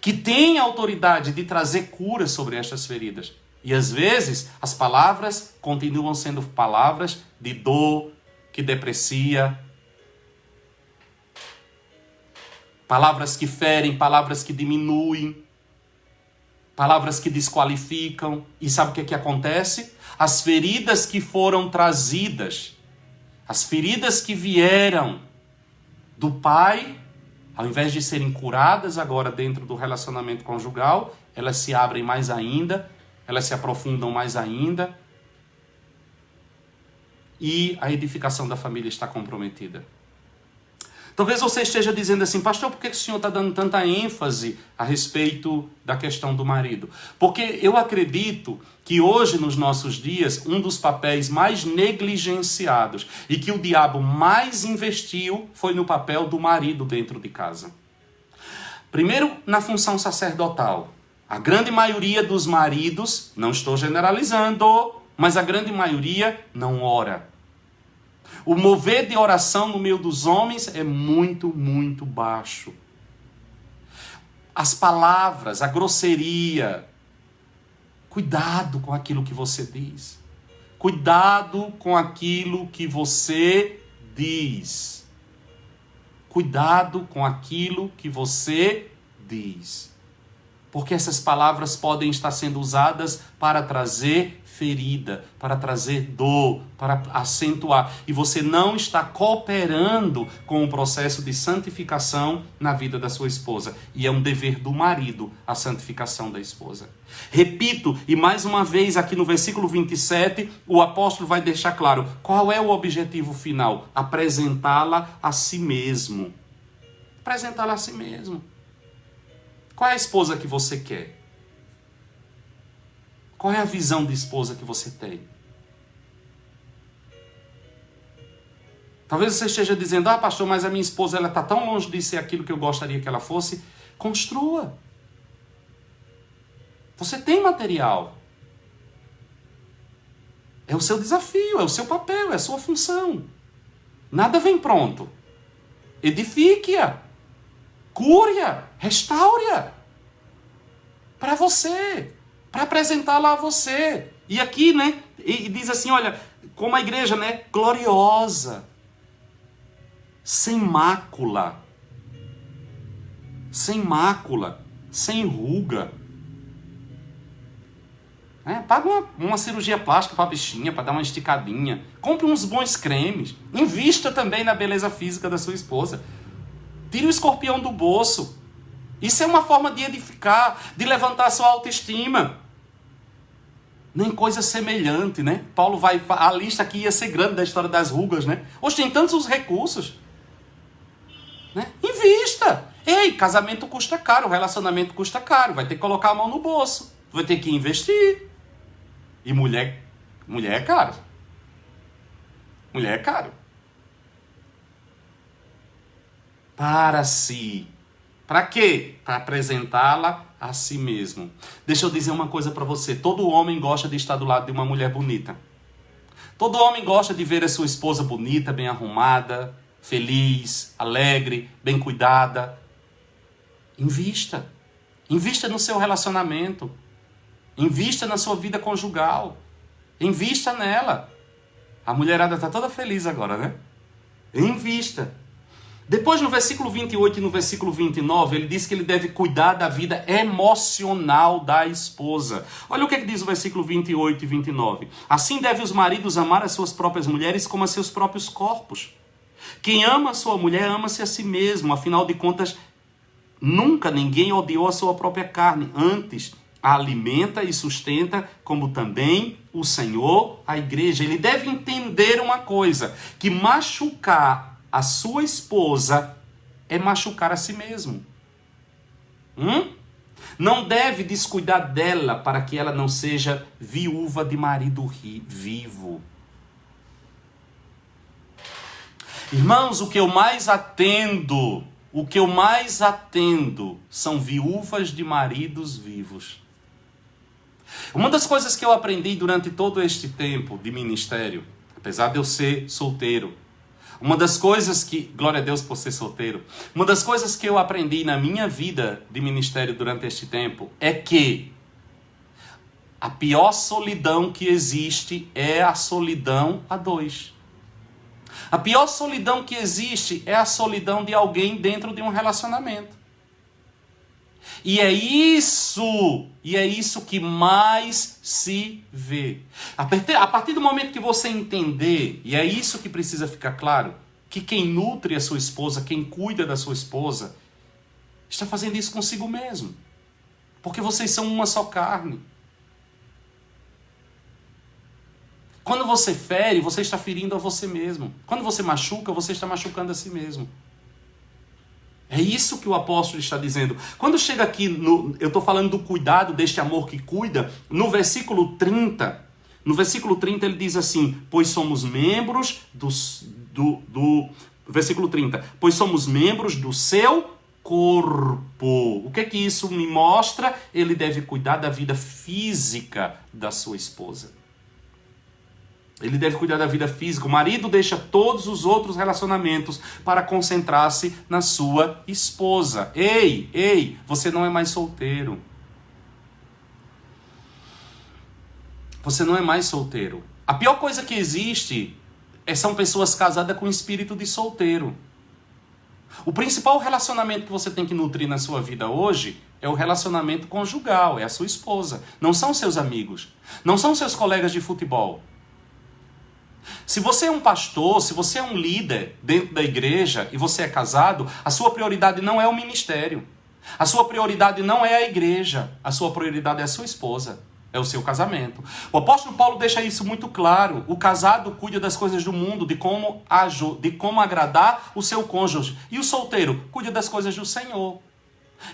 que tem a autoridade de trazer cura sobre estas feridas. E às vezes as palavras continuam sendo palavras de dor, que deprecia. Palavras que ferem, palavras que diminuem. Palavras que desqualificam. E sabe o que acontece? As feridas que foram trazidas, as feridas que vieram do pai, ao invés de serem curadas agora dentro do relacionamento conjugal, elas se abrem mais ainda, elas se aprofundam mais ainda e a edificação da família está comprometida. Talvez você esteja dizendo assim, pastor, por que o senhor está dando tanta ênfase a respeito da questão do marido? Porque eu acredito que hoje, nos nossos dias, um dos papéis mais negligenciados e que o diabo mais investiu foi no papel do marido dentro de casa. Primeiro, na função sacerdotal. A grande maioria dos maridos, não estou generalizando, mas a grande maioria não ora. O mover de oração no meio dos homens é muito, muito baixo. As palavras, a grosseria. Cuidado com aquilo que você diz. Cuidado com aquilo que você diz. Cuidado com aquilo que você diz. Porque essas palavras podem estar sendo usadas para trazer ferida, para trazer dor, para acentuar. E você não está cooperando com o processo de santificação na vida da sua esposa. E é um dever do marido a santificação da esposa. Repito, e mais uma vez aqui no versículo 27, o apóstolo vai deixar claro qual é o objetivo final: apresentá-la a si mesmo. Apresentá-la a si mesmo. Qual é a esposa que você quer? Qual é a visão de esposa que você tem? Talvez você esteja dizendo, pastor, mas a minha esposa está tão longe de ser aquilo que eu gostaria que ela fosse. Construa. Você tem material. É o seu desafio, é o seu papel, é a sua função. Nada vem pronto. Edifique-a. Cure-a, restaure-a para você, para apresentá-la a você. E aqui, e diz assim, olha, como a igreja, gloriosa, sem mácula, sem ruga. Paga uma cirurgia plástica para a bichinha, para dar uma esticadinha. Compre uns bons cremes. Invista também na beleza física da sua esposa. Tire o escorpião do bolso. Isso é uma forma de edificar, de levantar a sua autoestima. Nem coisa semelhante, Paulo a lista aqui ia ser grande da história das rugas, Hoje tem tantos os recursos. Invista. Ei, casamento custa caro, relacionamento custa caro, vai ter que colocar a mão no bolso, vai ter que investir. E mulher é caro. Mulher é caro. Para si. Para quê? Para apresentá-la a si mesmo. Deixa eu dizer uma coisa para você. Todo homem gosta de estar do lado de uma mulher bonita. Todo homem gosta de ver a sua esposa bonita, bem arrumada, feliz, alegre, bem cuidada. Invista. Invista no seu relacionamento. Invista na sua vida conjugal. Invista nela. A mulherada está toda feliz agora, né? Invista. Depois, no versículo 28 e no versículo 29, ele diz que ele deve cuidar da vida emocional da esposa. Olha o que diz o versículo 28 e 29. Assim devem os maridos amar as suas próprias mulheres como a seus próprios corpos. Quem ama a sua mulher, ama-se a si mesmo. Afinal de contas, nunca ninguém odiou a sua própria carne. Antes, a alimenta e sustenta, como também o Senhor, a igreja. Ele deve entender uma coisa, que machucar a sua esposa é machucar a si mesmo. Não deve descuidar dela para que ela não seja viúva de marido vivo. Irmãos, o que eu mais atendo são viúvas de maridos vivos. Uma das coisas que eu aprendi durante todo este tempo de ministério, apesar de eu ser solteiro, uma das coisas que, glória a Deus por ser solteiro, uma das coisas que eu aprendi na minha vida de ministério durante este tempo é que a pior solidão que existe é a solidão a dois. A pior solidão que existe é a solidão de alguém dentro de um relacionamento. E é isso que mais se vê. A partir do momento que você entender, e é isso que precisa ficar claro, que quem nutre a sua esposa, quem cuida da sua esposa, está fazendo isso consigo mesmo. Porque vocês são uma só carne. Quando você fere, você está ferindo a você mesmo. Quando você machuca, você está machucando a si mesmo. É isso que o apóstolo está dizendo. Quando chega aqui, eu estou falando do cuidado, deste amor que cuida, no versículo 30 ele diz assim, pois somos membros versículo 30, pois somos membros do seu corpo. O que é que isso me mostra? Ele deve cuidar da vida física da sua esposa. Ele deve cuidar da vida física. O marido deixa todos os outros relacionamentos para concentrar-se na sua esposa. Ei, você não é mais solteiro. Você não é mais solteiro. A pior coisa que existe são pessoas casadas com espírito de solteiro. O principal relacionamento que você tem que nutrir na sua vida hoje é o relacionamento conjugal, é a sua esposa. Não são seus amigos, não são seus colegas de futebol. Se você é um pastor, se você é um líder dentro da igreja e você é casado, a sua prioridade não é o ministério. A sua prioridade não é a igreja. A sua prioridade é a sua esposa. É o seu casamento. O apóstolo Paulo deixa isso muito claro. O casado cuida das coisas do mundo, de como agradar o seu cônjuge. E o solteiro cuida das coisas do Senhor.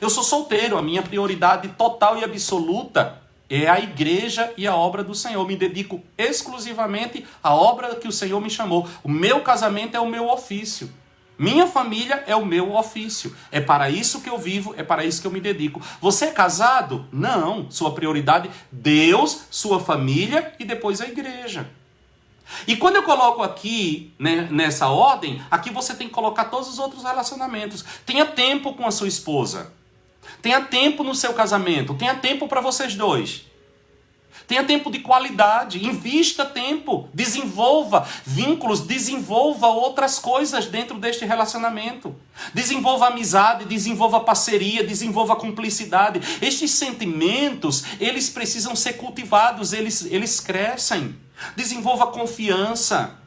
Eu sou solteiro, a minha prioridade total e absoluta é a igreja e a obra do Senhor. Me dedico exclusivamente à obra que o Senhor me chamou. O meu casamento é o meu ofício. Minha família é o meu ofício. É para isso que eu vivo, é para isso que eu me dedico. Você é casado? Não. Sua prioridade, Deus, sua família e depois a igreja. E quando eu coloco aqui, né, nessa ordem, aqui você tem que colocar todos os outros relacionamentos. Tenha tempo com a sua esposa. Tenha tempo no seu casamento. Tenha tempo para vocês dois. Tenha tempo de qualidade. Invista tempo. Desenvolva vínculos. Desenvolva outras coisas dentro deste relacionamento. Desenvolva amizade. Desenvolva parceria. Desenvolva cumplicidade. Estes sentimentos, eles precisam ser cultivados. Eles crescem. Desenvolva confiança.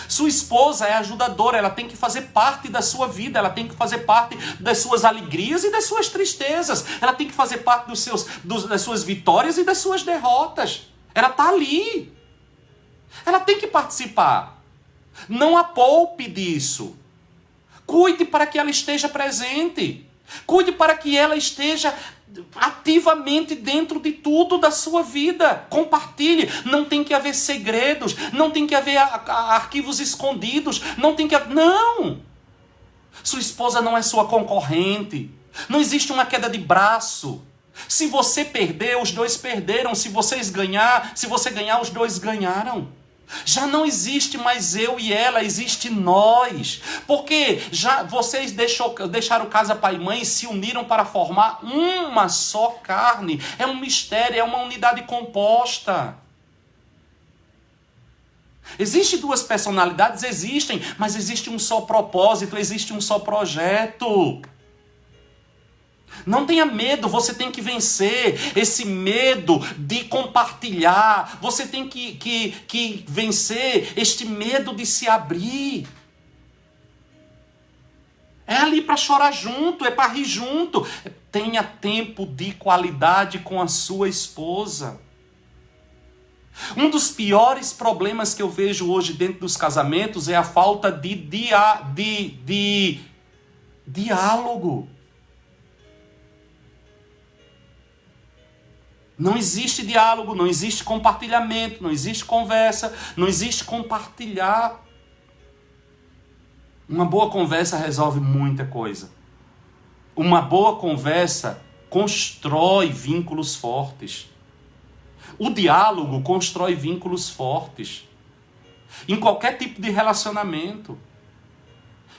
Sua esposa é ajudadora, ela tem que fazer parte da sua vida, ela tem que fazer parte das suas alegrias e das suas tristezas, ela tem que fazer parte das suas vitórias e das suas derrotas. Ela está ali. Ela tem que participar. Não a poupe disso. Cuide para que ela esteja presente. Cuide para que ela esteja ativamente dentro de tudo da sua vida. Compartilhe. Não tem que haver segredos. Não tem que haver arquivos escondidos. Não tem que haver... Não! Sua esposa não é sua concorrente. Não existe uma queda de braço. Se você perder, os dois perderam. Se você ganhar, os dois ganharam. Já não existe mais eu e ela, existe nós. Porque já vocês deixaram casa pai e mãe e se uniram para formar uma só carne. É um mistério, é uma unidade composta. Existem duas personalidades? Existem, mas existe um só propósito, existe um só projeto. Não tenha medo, você tem que vencer esse medo de compartilhar. Você tem que vencer este medo de se abrir. É ali para chorar junto, é para rir junto. Tenha tempo de qualidade com a sua esposa. Um dos piores problemas que eu vejo hoje dentro dos casamentos é a falta de diálogo. Não existe diálogo, não existe compartilhamento, não existe conversa, não existe compartilhar. Uma boa conversa resolve muita coisa. Uma boa conversa constrói vínculos fortes. O diálogo constrói vínculos fortes. Em qualquer tipo de relacionamento.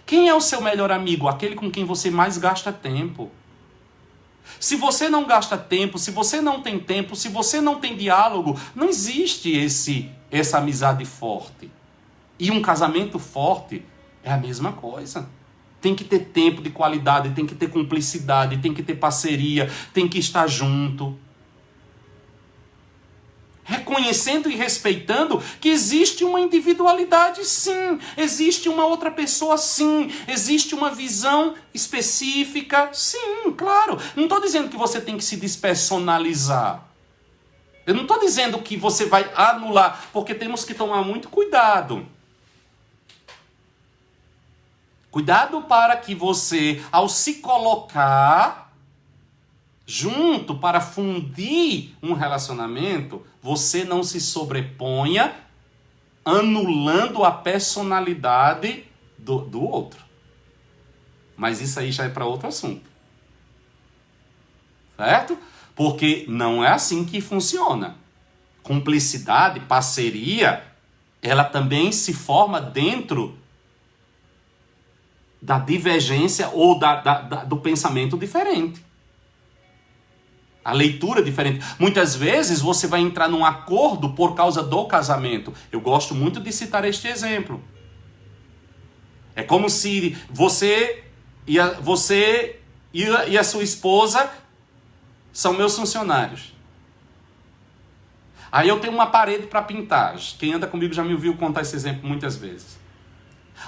Quem é o seu melhor amigo? Aquele com quem você mais gasta tempo. Se você não gasta tempo, se você não tem tempo, se você não tem diálogo, não existe essa amizade forte. E um casamento forte é a mesma coisa. Tem que ter tempo de qualidade, tem que ter cumplicidade, tem que ter parceria, tem que estar junto. Reconhecendo e respeitando que existe uma individualidade, sim. Existe uma outra pessoa, sim. Existe uma visão específica, sim, claro. Não estou dizendo que você tem que se despersonalizar. Eu não estou dizendo que você vai anular, porque temos que tomar muito cuidado. Cuidado para que você, ao se colocar junto para fundir um relacionamento, você não se sobreponha anulando a personalidade do outro. Mas isso aí já é para outro assunto. Certo? Porque não é assim que funciona. Cumplicidade, parceria, ela também se forma dentro da divergência ou do pensamento diferente. A leitura é diferente. Muitas vezes você vai entrar num acordo por causa do casamento. Eu gosto muito de citar este exemplo. É como se você e a sua esposa são meus funcionários. Aí eu tenho uma parede para pintar. Quem anda comigo já me ouviu contar esse exemplo muitas vezes.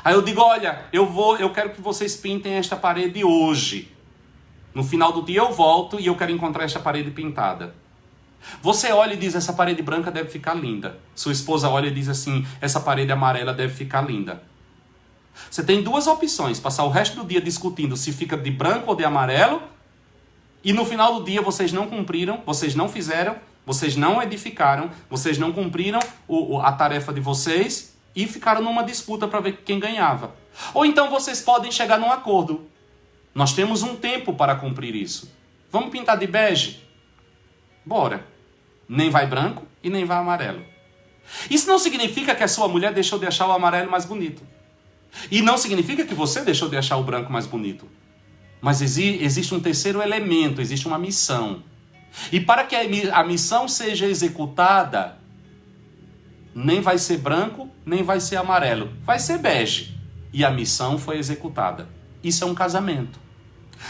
Aí eu digo, olha, eu quero que vocês pintem esta parede hoje. No final do dia eu volto e eu quero encontrar esta parede pintada. Você olha e diz, essa parede branca deve ficar linda. Sua esposa olha e diz assim, essa parede amarela deve ficar linda. Você tem duas opções, passar o resto do dia discutindo se fica de branco ou de amarelo, e no final do dia vocês não cumpriram, vocês não fizeram, vocês não edificaram, vocês não cumpriram a tarefa de vocês, e ficaram numa disputa para ver quem ganhava. Ou então vocês podem chegar num acordo. Nós temos um tempo para cumprir isso. Vamos pintar de bege? Bora. Nem vai branco e nem vai amarelo. Isso não significa que a sua mulher deixou de achar o amarelo mais bonito. E não significa que você deixou de achar o branco mais bonito. Mas existe um terceiro elemento, existe uma missão. E para que a missão seja executada, nem vai ser branco, nem vai ser amarelo. Vai ser bege. E a missão foi executada. Isso é um casamento.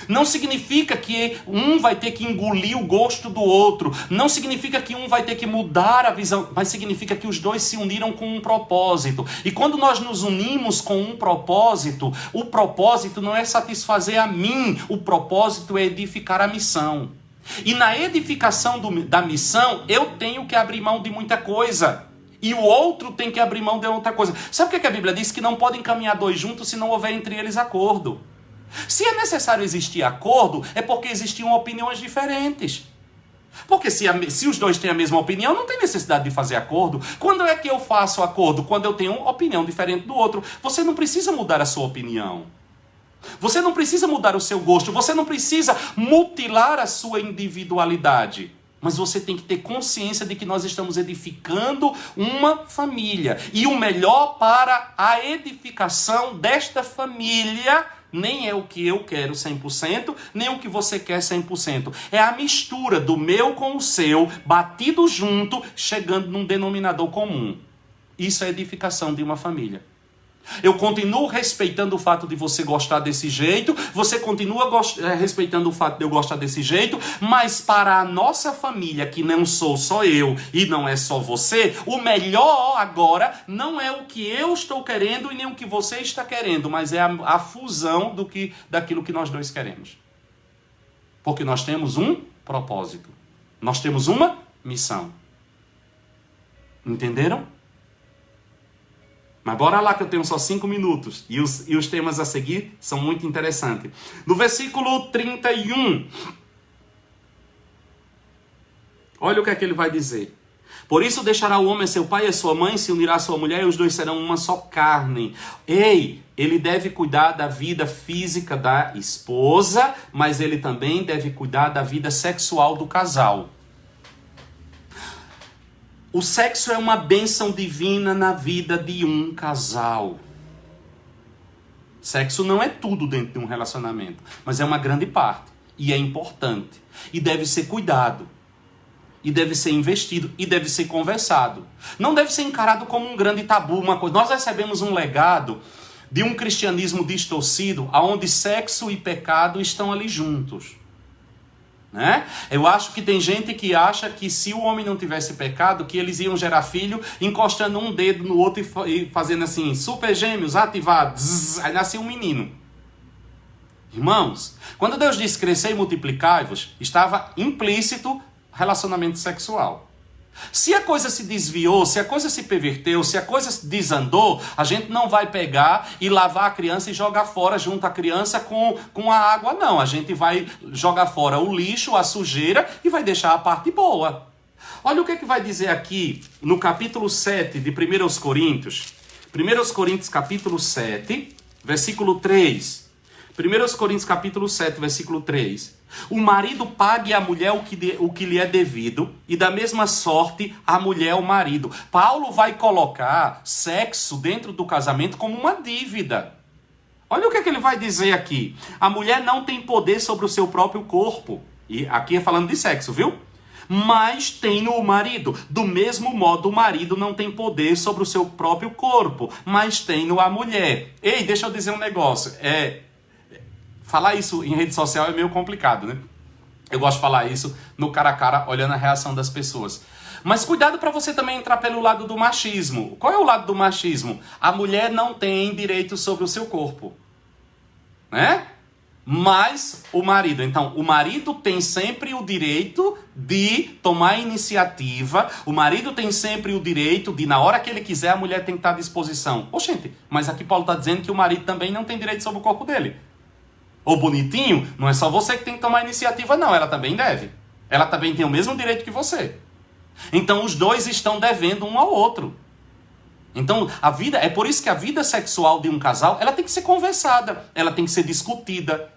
Não significa que um vai ter que engolir o gosto do outro. Não significa que um vai ter que mudar a visão. Mas significa que os dois se uniram com um propósito. E quando nós nos unimos com um propósito, o propósito não é satisfazer a mim. O propósito é edificar a missão. E na edificação da missão, eu tenho que abrir mão de muita coisa. E o outro tem que abrir mão de outra coisa. Sabe o que a Bíblia diz? Que não podem caminhar dois juntos se não houver entre eles acordo. Se é necessário existir acordo, é porque existiam opiniões diferentes. Porque se os dois têm a mesma opinião, não tem necessidade de fazer acordo. Quando é que eu faço acordo? Quando eu tenho uma opinião diferente do outro. Você não precisa mudar a sua opinião. Você não precisa mudar o seu gosto. Você não precisa mutilar a sua individualidade. Mas você tem que ter consciência de que nós estamos edificando uma família. E o melhor para a edificação desta família nem é o que eu quero 100%, nem o que você quer 100%. É a mistura do meu com o seu, batido junto, chegando num denominador comum. Isso é edificação de uma família. Eu continuo respeitando o fato de você gostar desse jeito, você continua respeitando o fato de eu gostar desse jeito, mas para a nossa família, que não sou só eu e não é só você, o melhor agora não é o que eu estou querendo e nem o que você está querendo, mas é a fusão daquilo que nós dois queremos. Porque nós temos um propósito, nós temos uma missão. Entenderam? Mas bora lá que eu tenho só 5 minutos. E os temas a seguir são muito interessantes. No versículo 31. Olha o que é que ele vai dizer. Por isso deixará o homem seu pai e a sua mãe, se unirá a sua mulher e os dois serão uma só carne. Ei, ele deve cuidar da vida física da esposa, mas ele também deve cuidar da vida sexual do casal. O sexo é uma bênção divina na vida de um casal. Sexo não é tudo dentro de um relacionamento, mas é uma grande parte. E é importante. E deve ser cuidado. E deve ser investido. E deve ser conversado. Não deve ser encarado como um grande tabu, uma coisa. Nós recebemos um legado de um cristianismo distorcido, onde sexo e pecado estão ali juntos. Né? Eu acho que tem gente que acha que se o homem não tivesse pecado, que eles iam gerar filho encostando um dedo no outro e fazendo assim, super gêmeos, ativar, zzz, aí nascia um menino. Irmãos, quando Deus disse crescer e multiplicai-vos, estava implícito relacionamento sexual. Se a coisa se desviou, se a coisa se perverteu, se a coisa desandou, a gente não vai pegar e lavar a criança e jogar fora junto a criança com a água, não. A gente vai jogar fora o lixo, a sujeira e vai deixar a parte boa. Olha o que é que vai dizer aqui no capítulo 7 de 1 Coríntios. 1 Coríntios capítulo 7, versículo 3. 1 Coríntios capítulo 7, versículo 3. O marido pague à mulher o que lhe é devido, e da mesma sorte a mulher ao marido. Paulo vai colocar sexo dentro do casamento como uma dívida. Olha o que é que ele vai dizer aqui. A mulher não tem poder sobre o seu próprio corpo. E aqui é falando de sexo, viu? Mas tem o marido. Do mesmo modo, o marido não tem poder sobre o seu próprio corpo, mas tem a mulher. Ei, deixa eu dizer um negócio. Falar isso em rede social é meio complicado, né? Eu gosto de falar isso no cara a cara, olhando a reação das pessoas. Mas cuidado para você também entrar pelo lado do machismo. Qual é o lado do machismo? A mulher não tem direito sobre o seu corpo, né? Mas o marido. Então, o marido tem sempre o direito de tomar iniciativa. O marido tem sempre o direito de, na hora que ele quiser, a mulher tem que estar à disposição. Oxente, mas aqui Paulo está dizendo que o marido também não tem direito sobre o corpo dele. Ô bonitinho, não é só você que tem que tomar iniciativa, não. Ela também deve. Ela também tem o mesmo direito que você. Então, os dois estão devendo um ao outro. Então, é por isso que a vida sexual de um casal, ela tem que ser conversada. Ela tem que ser discutida.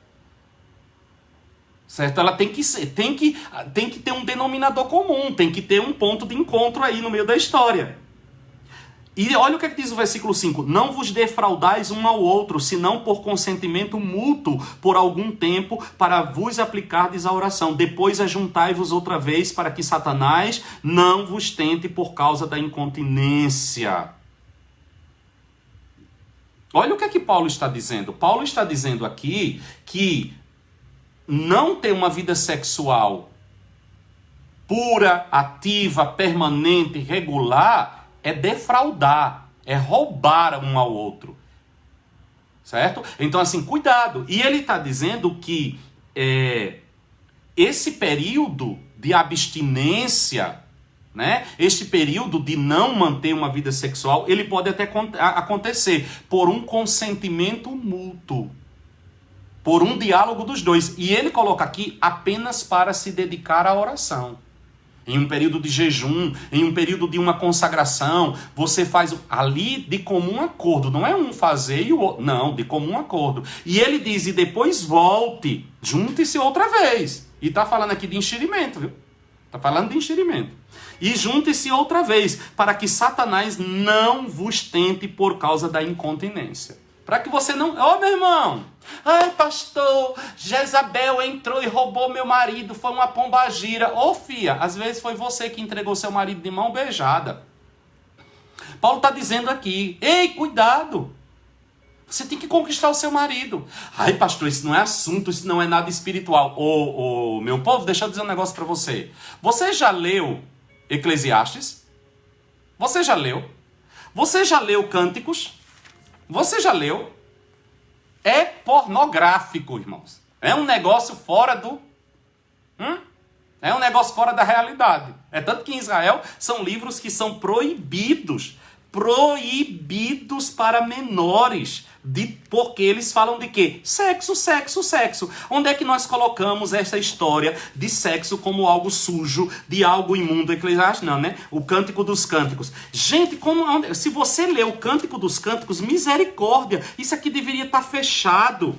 Certo? Ela tem que ter um denominador comum. Tem que ter um ponto de encontro aí no meio da história. E olha o que diz o versículo 5. Não vos defraudais um ao outro, senão por consentimento mútuo, por algum tempo, para vos aplicardes à oração. Depois ajuntai-vos outra vez, para que Satanás não vos tente por causa da incontinência. Olha o que Paulo está dizendo. Paulo está dizendo aqui que não ter uma vida sexual pura, ativa, permanente, regular, é defraudar, é roubar um ao outro. Certo? Então, assim, cuidado. E ele está dizendo que esse período de abstinência, né? Este período de não manter uma vida sexual, ele pode até acontecer por um consentimento mútuo, por um diálogo dos dois. E ele coloca aqui apenas para se dedicar à oração. Em um período de jejum, em um período de uma consagração, você faz ali de comum acordo. Não é um fazer e o outro. Não, de comum acordo. E ele diz, e depois volte, junte-se outra vez. E está falando aqui de enxerimento, viu? Está falando de enxerimento. E junte-se outra vez, para que Satanás não vos tente por causa da incontinência. Para que você não... Ô, meu irmão! Ai, pastor, Jezabel entrou e roubou meu marido, foi uma pombagira. Ô, filha, às vezes foi você que entregou seu marido de mão beijada. Paulo está dizendo aqui, ei, cuidado. Você tem que conquistar o seu marido. Ai, pastor, isso não é assunto, isso não é nada espiritual. Ô, meu povo, deixa eu dizer um negócio para você. Você já leu Eclesiastes? Você já leu? Você já leu Cânticos? Você já leu? É pornográfico, irmãos. É um negócio fora do... É um negócio fora da realidade. É tanto que em Israel são livros que são proibidos. Proibidos para menores. Porque eles falam de quê? Sexo, sexo, sexo. Onde é que nós colocamos essa história de sexo como algo sujo, de algo imundo? Eclesiastes não, né? O Cântico dos Cânticos. Gente, se você lê o Cântico dos Cânticos, misericórdia, isso aqui deveria estar fechado.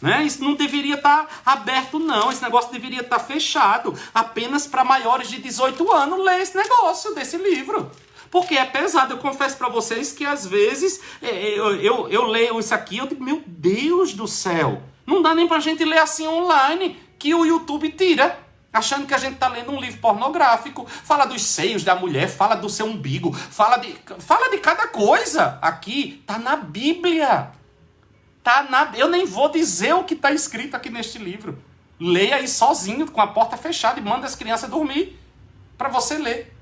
Né? Isso não deveria estar aberto, não. Esse negócio deveria estar fechado. Apenas para maiores de 18 anos ler esse negócio desse livro. Porque é pesado. Eu confesso para vocês que às vezes eu leio isso aqui e eu digo, meu Deus do céu. Não dá nem para a gente ler assim online, que o YouTube tira. Achando que a gente está lendo um livro pornográfico. Fala dos seios da mulher, fala do seu umbigo, fala de cada coisa. Aqui está na Bíblia. Eu nem vou dizer o que está escrito aqui neste livro. Leia aí sozinho, com a porta fechada, e manda as crianças dormir para você ler.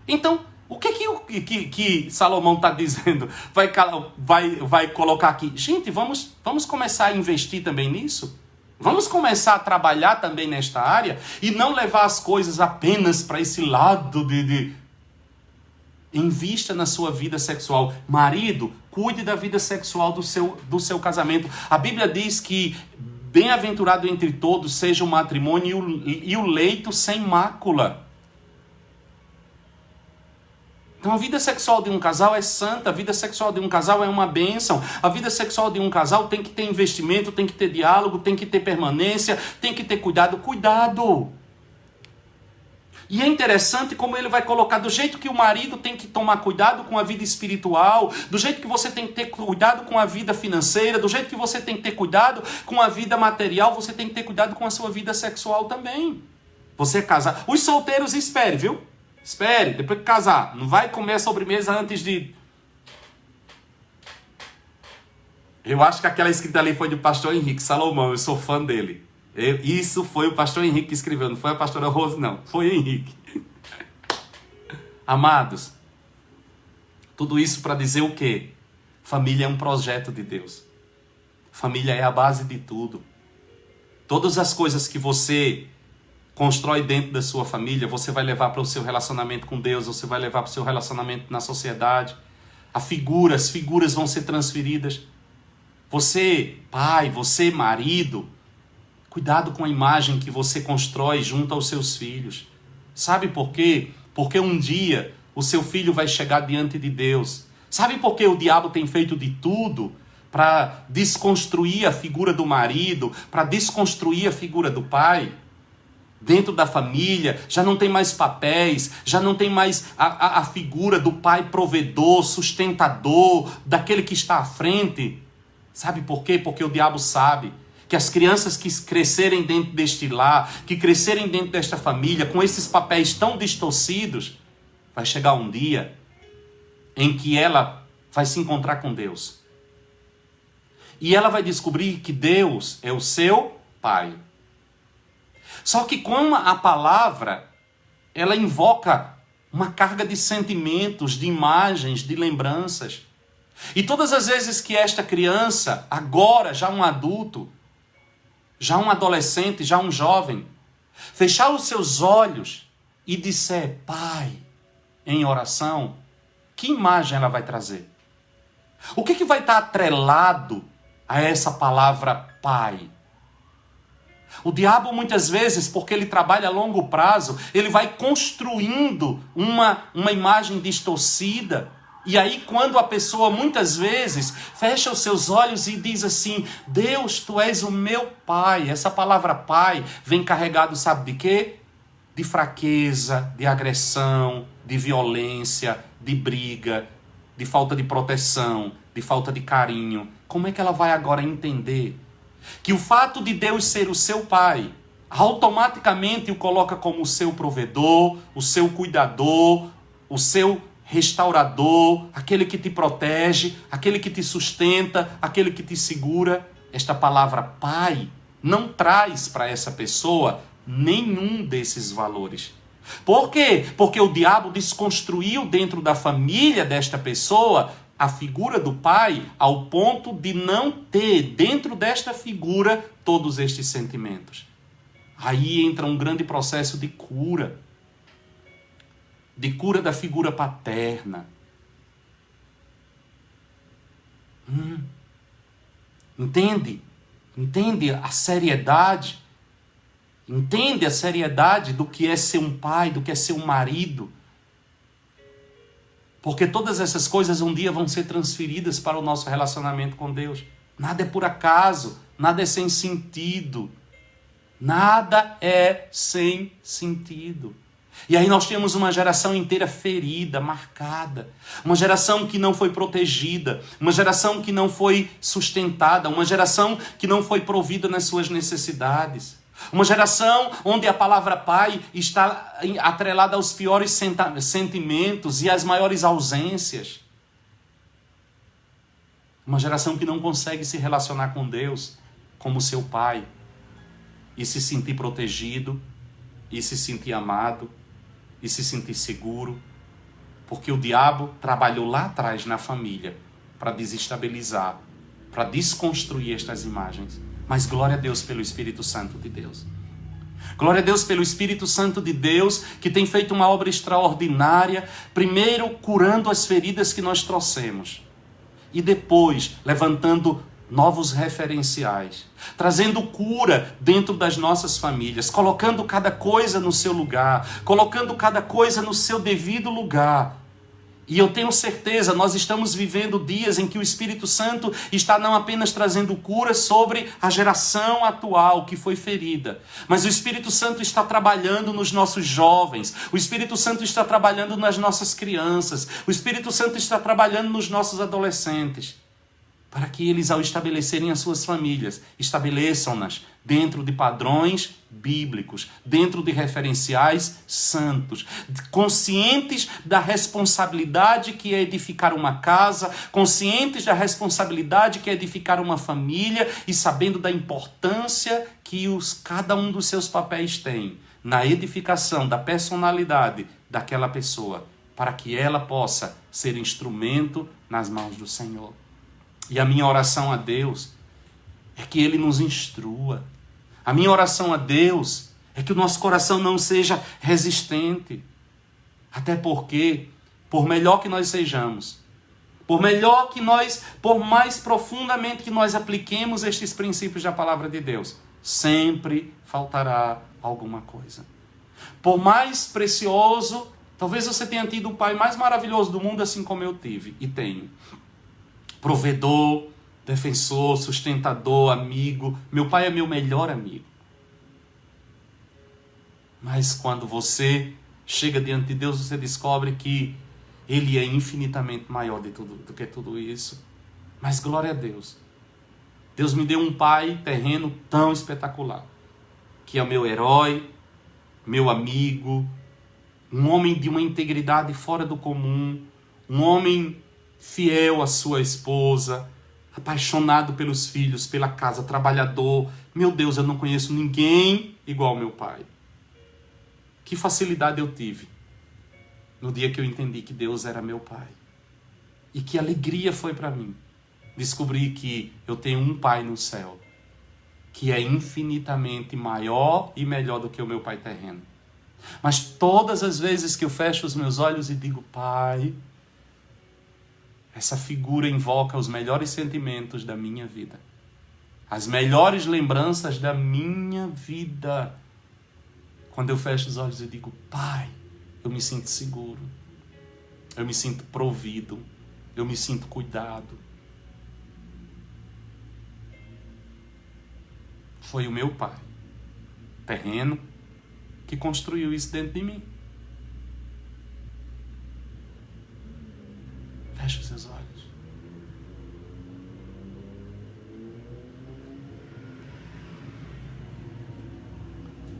Então, o que Salomão está dizendo? Vai colocar aqui. Gente, vamos começar a investir também nisso? Vamos começar a trabalhar também nesta área? E não levar as coisas apenas para esse lado de... Invista na sua vida sexual. Marido, cuide da vida sexual do seu casamento. A Bíblia diz que bem-aventurado entre todos seja o matrimônio e o leito sem mácula. Então a vida sexual de um casal é santa, a vida sexual de um casal é uma bênção. A vida sexual de um casal tem que ter investimento, tem que ter diálogo, tem que ter permanência, tem que ter cuidado. Cuidado! E é interessante como ele vai colocar do jeito que o marido tem que tomar cuidado com a vida espiritual, do jeito que você tem que ter cuidado com a vida financeira, do jeito que você tem que ter cuidado com a vida material, você tem que ter cuidado com a sua vida sexual também. Você é casado. Os solteiros, espere, viu? Espere, depois que casar. Não vai comer a sobremesa antes de... Eu acho que aquela escrita ali foi do pastor Henrique Salomão, eu sou fã dele. Isso foi o pastor Henrique que escreveu, não foi a pastora Rose, não. Foi o Henrique. Amados, tudo isso para dizer o quê? Família é um projeto de Deus. Família é a base de tudo. Todas as coisas que você constrói dentro da sua família, você vai levar para o seu relacionamento com Deus, você vai levar para o seu relacionamento na sociedade. As figuras vão ser transferidas. Você, pai, você, marido, cuidado com a imagem que você constrói junto aos seus filhos. Sabe por quê? Porque um dia o seu filho vai chegar diante de Deus. Sabe por que o diabo tem feito de tudo para desconstruir a figura do marido, para desconstruir a figura do pai? Dentro da família, já não tem mais papéis, já não tem mais a figura do pai provedor, sustentador, daquele que está à frente. Sabe por quê? Porque o diabo sabe que as crianças que crescerem dentro deste lar, que crescerem dentro desta família, com esses papéis tão distorcidos, vai chegar um dia em que ela vai se encontrar com Deus. E ela vai descobrir que Deus é o seu pai. Só que com a palavra, ela invoca uma carga de sentimentos, de imagens, de lembranças. E todas as vezes que esta criança, agora já um adulto, já um adolescente, já um jovem, fechar os seus olhos e disser Pai em oração, que imagem ela vai trazer? O que vai estar atrelado a essa palavra Pai? O diabo muitas vezes, porque ele trabalha a longo prazo, ele vai construindo uma imagem distorcida. E aí quando a pessoa muitas vezes fecha os seus olhos e diz assim, Deus, tu és o meu Pai. Essa palavra Pai vem carregado, sabe de quê? De fraqueza, de agressão, de violência, de briga, de falta de proteção, de falta de carinho. Como é que ela vai agora entender que o fato de Deus ser o seu Pai automaticamente o coloca como o seu provedor, o seu cuidador, o seu restaurador, aquele que te protege, aquele que te sustenta, aquele que te segura? Esta palavra Pai não traz para essa pessoa nenhum desses valores. Por quê? Porque o diabo desconstruiu dentro da família desta pessoa a figura do pai ao ponto de não ter dentro desta figura todos estes sentimentos. Aí entra um grande processo de cura da figura paterna. Entende? Entende a seriedade? Entende a seriedade do que é ser um pai, do que é ser um marido? Porque todas essas coisas um dia vão ser transferidas para o nosso relacionamento com Deus. Nada é por acaso, nada é sem sentido. Nada é sem sentido. E aí nós temos uma geração inteira ferida, marcada. Uma geração que não foi protegida. Uma geração que não foi sustentada. Uma geração que não foi provida nas suas necessidades. Uma geração onde a palavra pai está atrelada aos piores sentimentos e às maiores ausências. Uma geração que não consegue se relacionar com Deus como seu pai e se sentir protegido, e se sentir amado, e se sentir seguro, porque o diabo trabalhou lá atrás na família para desestabilizar, para desconstruir estas imagens. Mas glória a Deus pelo Espírito Santo de Deus. Glória a Deus pelo Espírito Santo de Deus, que tem feito uma obra extraordinária, primeiro curando as feridas que nós trouxemos, e depois levantando novos referenciais, trazendo cura dentro das nossas famílias, colocando cada coisa no seu lugar, colocando cada coisa no seu devido lugar. E eu tenho certeza, nós estamos vivendo dias em que o Espírito Santo está não apenas trazendo cura sobre a geração atual que foi ferida, mas o Espírito Santo está trabalhando nos nossos jovens, o Espírito Santo está trabalhando nas nossas crianças, o Espírito Santo está trabalhando nos nossos adolescentes, para que eles, ao estabelecerem as suas famílias, estabeleçam-nas dentro de padrões bíblicos, dentro de referenciais santos, conscientes da responsabilidade que é edificar uma casa, conscientes da responsabilidade que é edificar uma família e sabendo da importância que cada um dos seus papéis tem na edificação da personalidade daquela pessoa, para que ela possa ser instrumento nas mãos do Senhor. E a minha oração a Deus é que Ele nos instrua. A minha oração a Deus é que o nosso coração não seja resistente. Até porque, por melhor que nós sejamos, por mais profundamente que nós apliquemos estes princípios da palavra de Deus, sempre faltará alguma coisa. Por mais precioso, talvez você tenha tido o pai mais maravilhoso do mundo, assim como eu tive e tenho. Provedor, defensor, sustentador, amigo. Meu pai é meu melhor amigo. Mas quando você chega diante de Deus, você descobre que Ele é infinitamente maior do que tudo isso. Mas glória a Deus. Deus me deu um pai terreno tão espetacular, que é o meu herói, meu amigo, um homem de uma integridade fora do comum, um homem fiel à sua esposa, apaixonado pelos filhos, pela casa, trabalhador. Meu Deus, eu não conheço ninguém igual ao meu pai. Que facilidade eu tive no dia que eu entendi que Deus era meu pai. E que alegria foi para mim descobrir que eu tenho um pai no céu, que é infinitamente maior e melhor do que o meu pai terreno. Mas todas as vezes que eu fecho os meus olhos e digo, Pai, essa figura invoca os melhores sentimentos da minha vida. As melhores lembranças da minha vida. Quando eu fecho os olhos e digo, Pai, eu me sinto seguro. Eu me sinto provido. Eu me sinto cuidado. Foi o meu Pai, terreno, que construiu isso dentro de mim. Feche os seus olhos.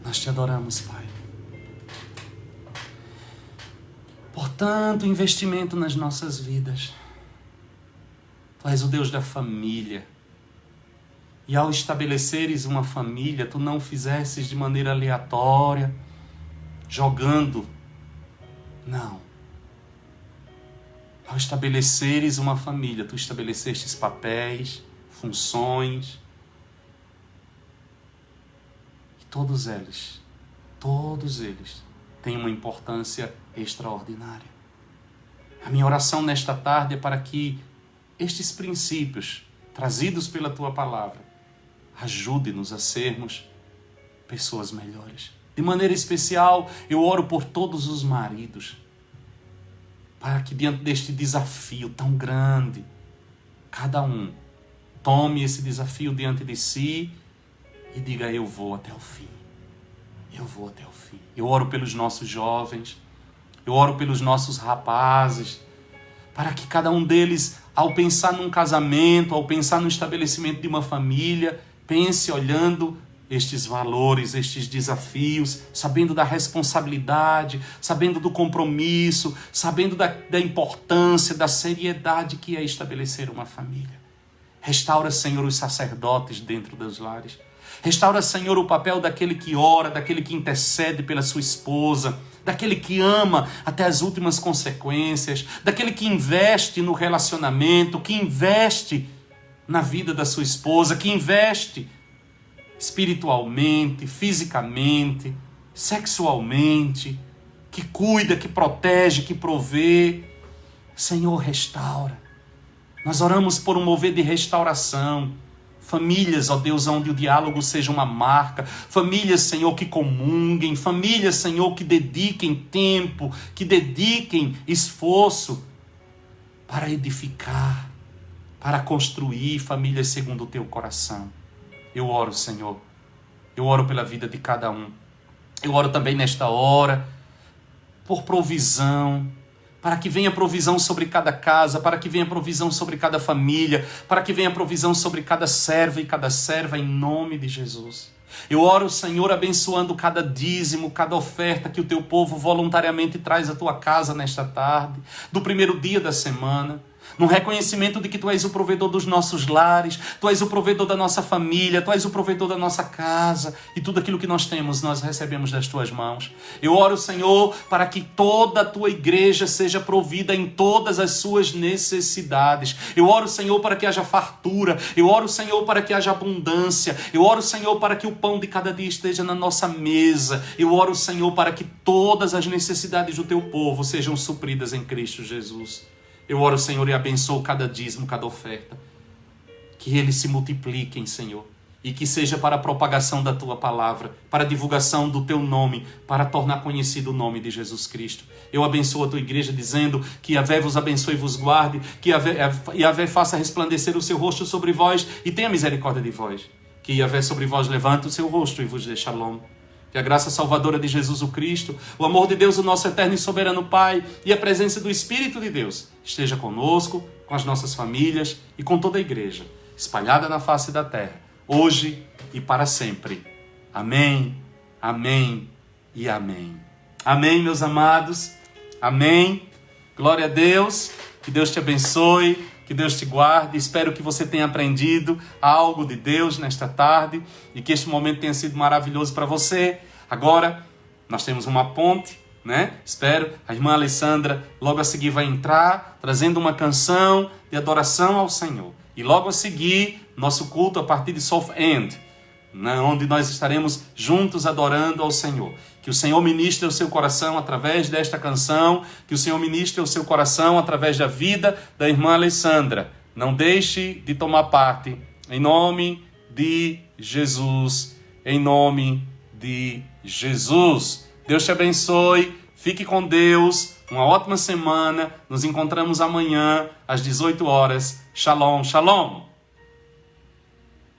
Nós te adoramos, Pai. Por tanto investimento nas nossas vidas. Tu és o Deus da família. E ao estabeleceres uma família, tu não fizesses de maneira aleatória, jogando. Não. Ao estabeleceres uma família, tu estabelecestes papéis, funções. E todos eles têm uma importância extraordinária. A minha oração nesta tarde é para que estes princípios, trazidos pela tua palavra, ajude-nos a sermos pessoas melhores. De maneira especial, eu oro por todos os maridos, para que diante deste desafio tão grande, cada um tome esse desafio diante de si e diga, eu vou até o fim. Eu vou até o fim. Eu oro pelos nossos jovens, eu oro pelos nossos rapazes, para que cada um deles, ao pensar num casamento, ao pensar no estabelecimento de uma família, pense olhando estes valores, estes desafios, sabendo da responsabilidade, sabendo do compromisso, sabendo da importância, da seriedade que é estabelecer uma família. Restaura, Senhor, os sacerdotes dentro dos lares. Restaura, Senhor, o papel daquele que ora, daquele que intercede pela sua esposa, daquele que ama até as últimas consequências, daquele que investe no relacionamento, que investe na vida da sua esposa, que investe espiritualmente, fisicamente, sexualmente, que cuida, que protege, que provê. Senhor, restaura. Nós oramos por um mover de restauração. Famílias, ó Deus, onde o diálogo seja uma marca. Famílias, Senhor, que comunguem. Famílias, Senhor, que dediquem tempo, que dediquem esforço para edificar, para construir famílias segundo o teu coração. Eu oro, Senhor. Eu oro pela vida de cada um. Eu oro também nesta hora por provisão, para que venha provisão sobre cada casa, para que venha provisão sobre cada família, para que venha provisão sobre cada servo e cada serva, em nome de Jesus. Eu oro, Senhor, abençoando cada dízimo, cada oferta que o teu povo voluntariamente traz à tua casa nesta tarde, do primeiro dia da semana, no reconhecimento de que tu és o provedor dos nossos lares, tu és o provedor da nossa família, tu és o provedor da nossa casa, e tudo aquilo que nós temos, nós recebemos das tuas mãos. Eu oro, Senhor, para que toda a tua igreja seja provida em todas as suas necessidades. Eu oro, Senhor, para que haja fartura. Eu oro, Senhor, para que haja abundância. Eu oro, Senhor, para que o pão de cada dia esteja na nossa mesa. Eu oro, Senhor, para que todas as necessidades do teu povo sejam supridas em Cristo Jesus. Eu oro, Senhor, e abençoo cada dízimo, cada oferta. Que eles se multipliquem, Senhor. E que seja para a propagação da tua palavra, para a divulgação do teu nome, para tornar conhecido o nome de Jesus Cristo. Eu abençoo a tua igreja dizendo que Yahvé vos abençoe e vos guarde, que Yahvé faça resplandecer o seu rosto sobre vós e tenha misericórdia de vós. Que Yahvé sobre vós levante o seu rosto e vos dê shalom. Que a graça salvadora de Jesus o Cristo, o amor de Deus, o nosso eterno e soberano Pai, e a presença do Espírito de Deus esteja conosco, com as nossas famílias e com toda a igreja, espalhada na face da terra, hoje e para sempre. Amém, amém e amém. Amém, meus amados. Amém. Glória a Deus. Que Deus te abençoe. Que Deus te guarde. Espero que você tenha aprendido algo de Deus nesta tarde e que este momento tenha sido maravilhoso para você. Agora, nós temos uma ponte, né? Espero. A irmã Alessandra logo a seguir vai entrar, trazendo uma canção de adoração ao Senhor. E logo a seguir, nosso culto a partir de South End, né, onde nós estaremos juntos adorando ao Senhor. Que o Senhor ministre o seu coração através desta canção, que o Senhor ministre o seu coração através da vida da irmã Alessandra. Não deixe de tomar parte, em nome de Jesus, em nome de Jesus. Deus te abençoe, fique com Deus, uma ótima semana, nos encontramos amanhã às 18 horas. Shalom, shalom!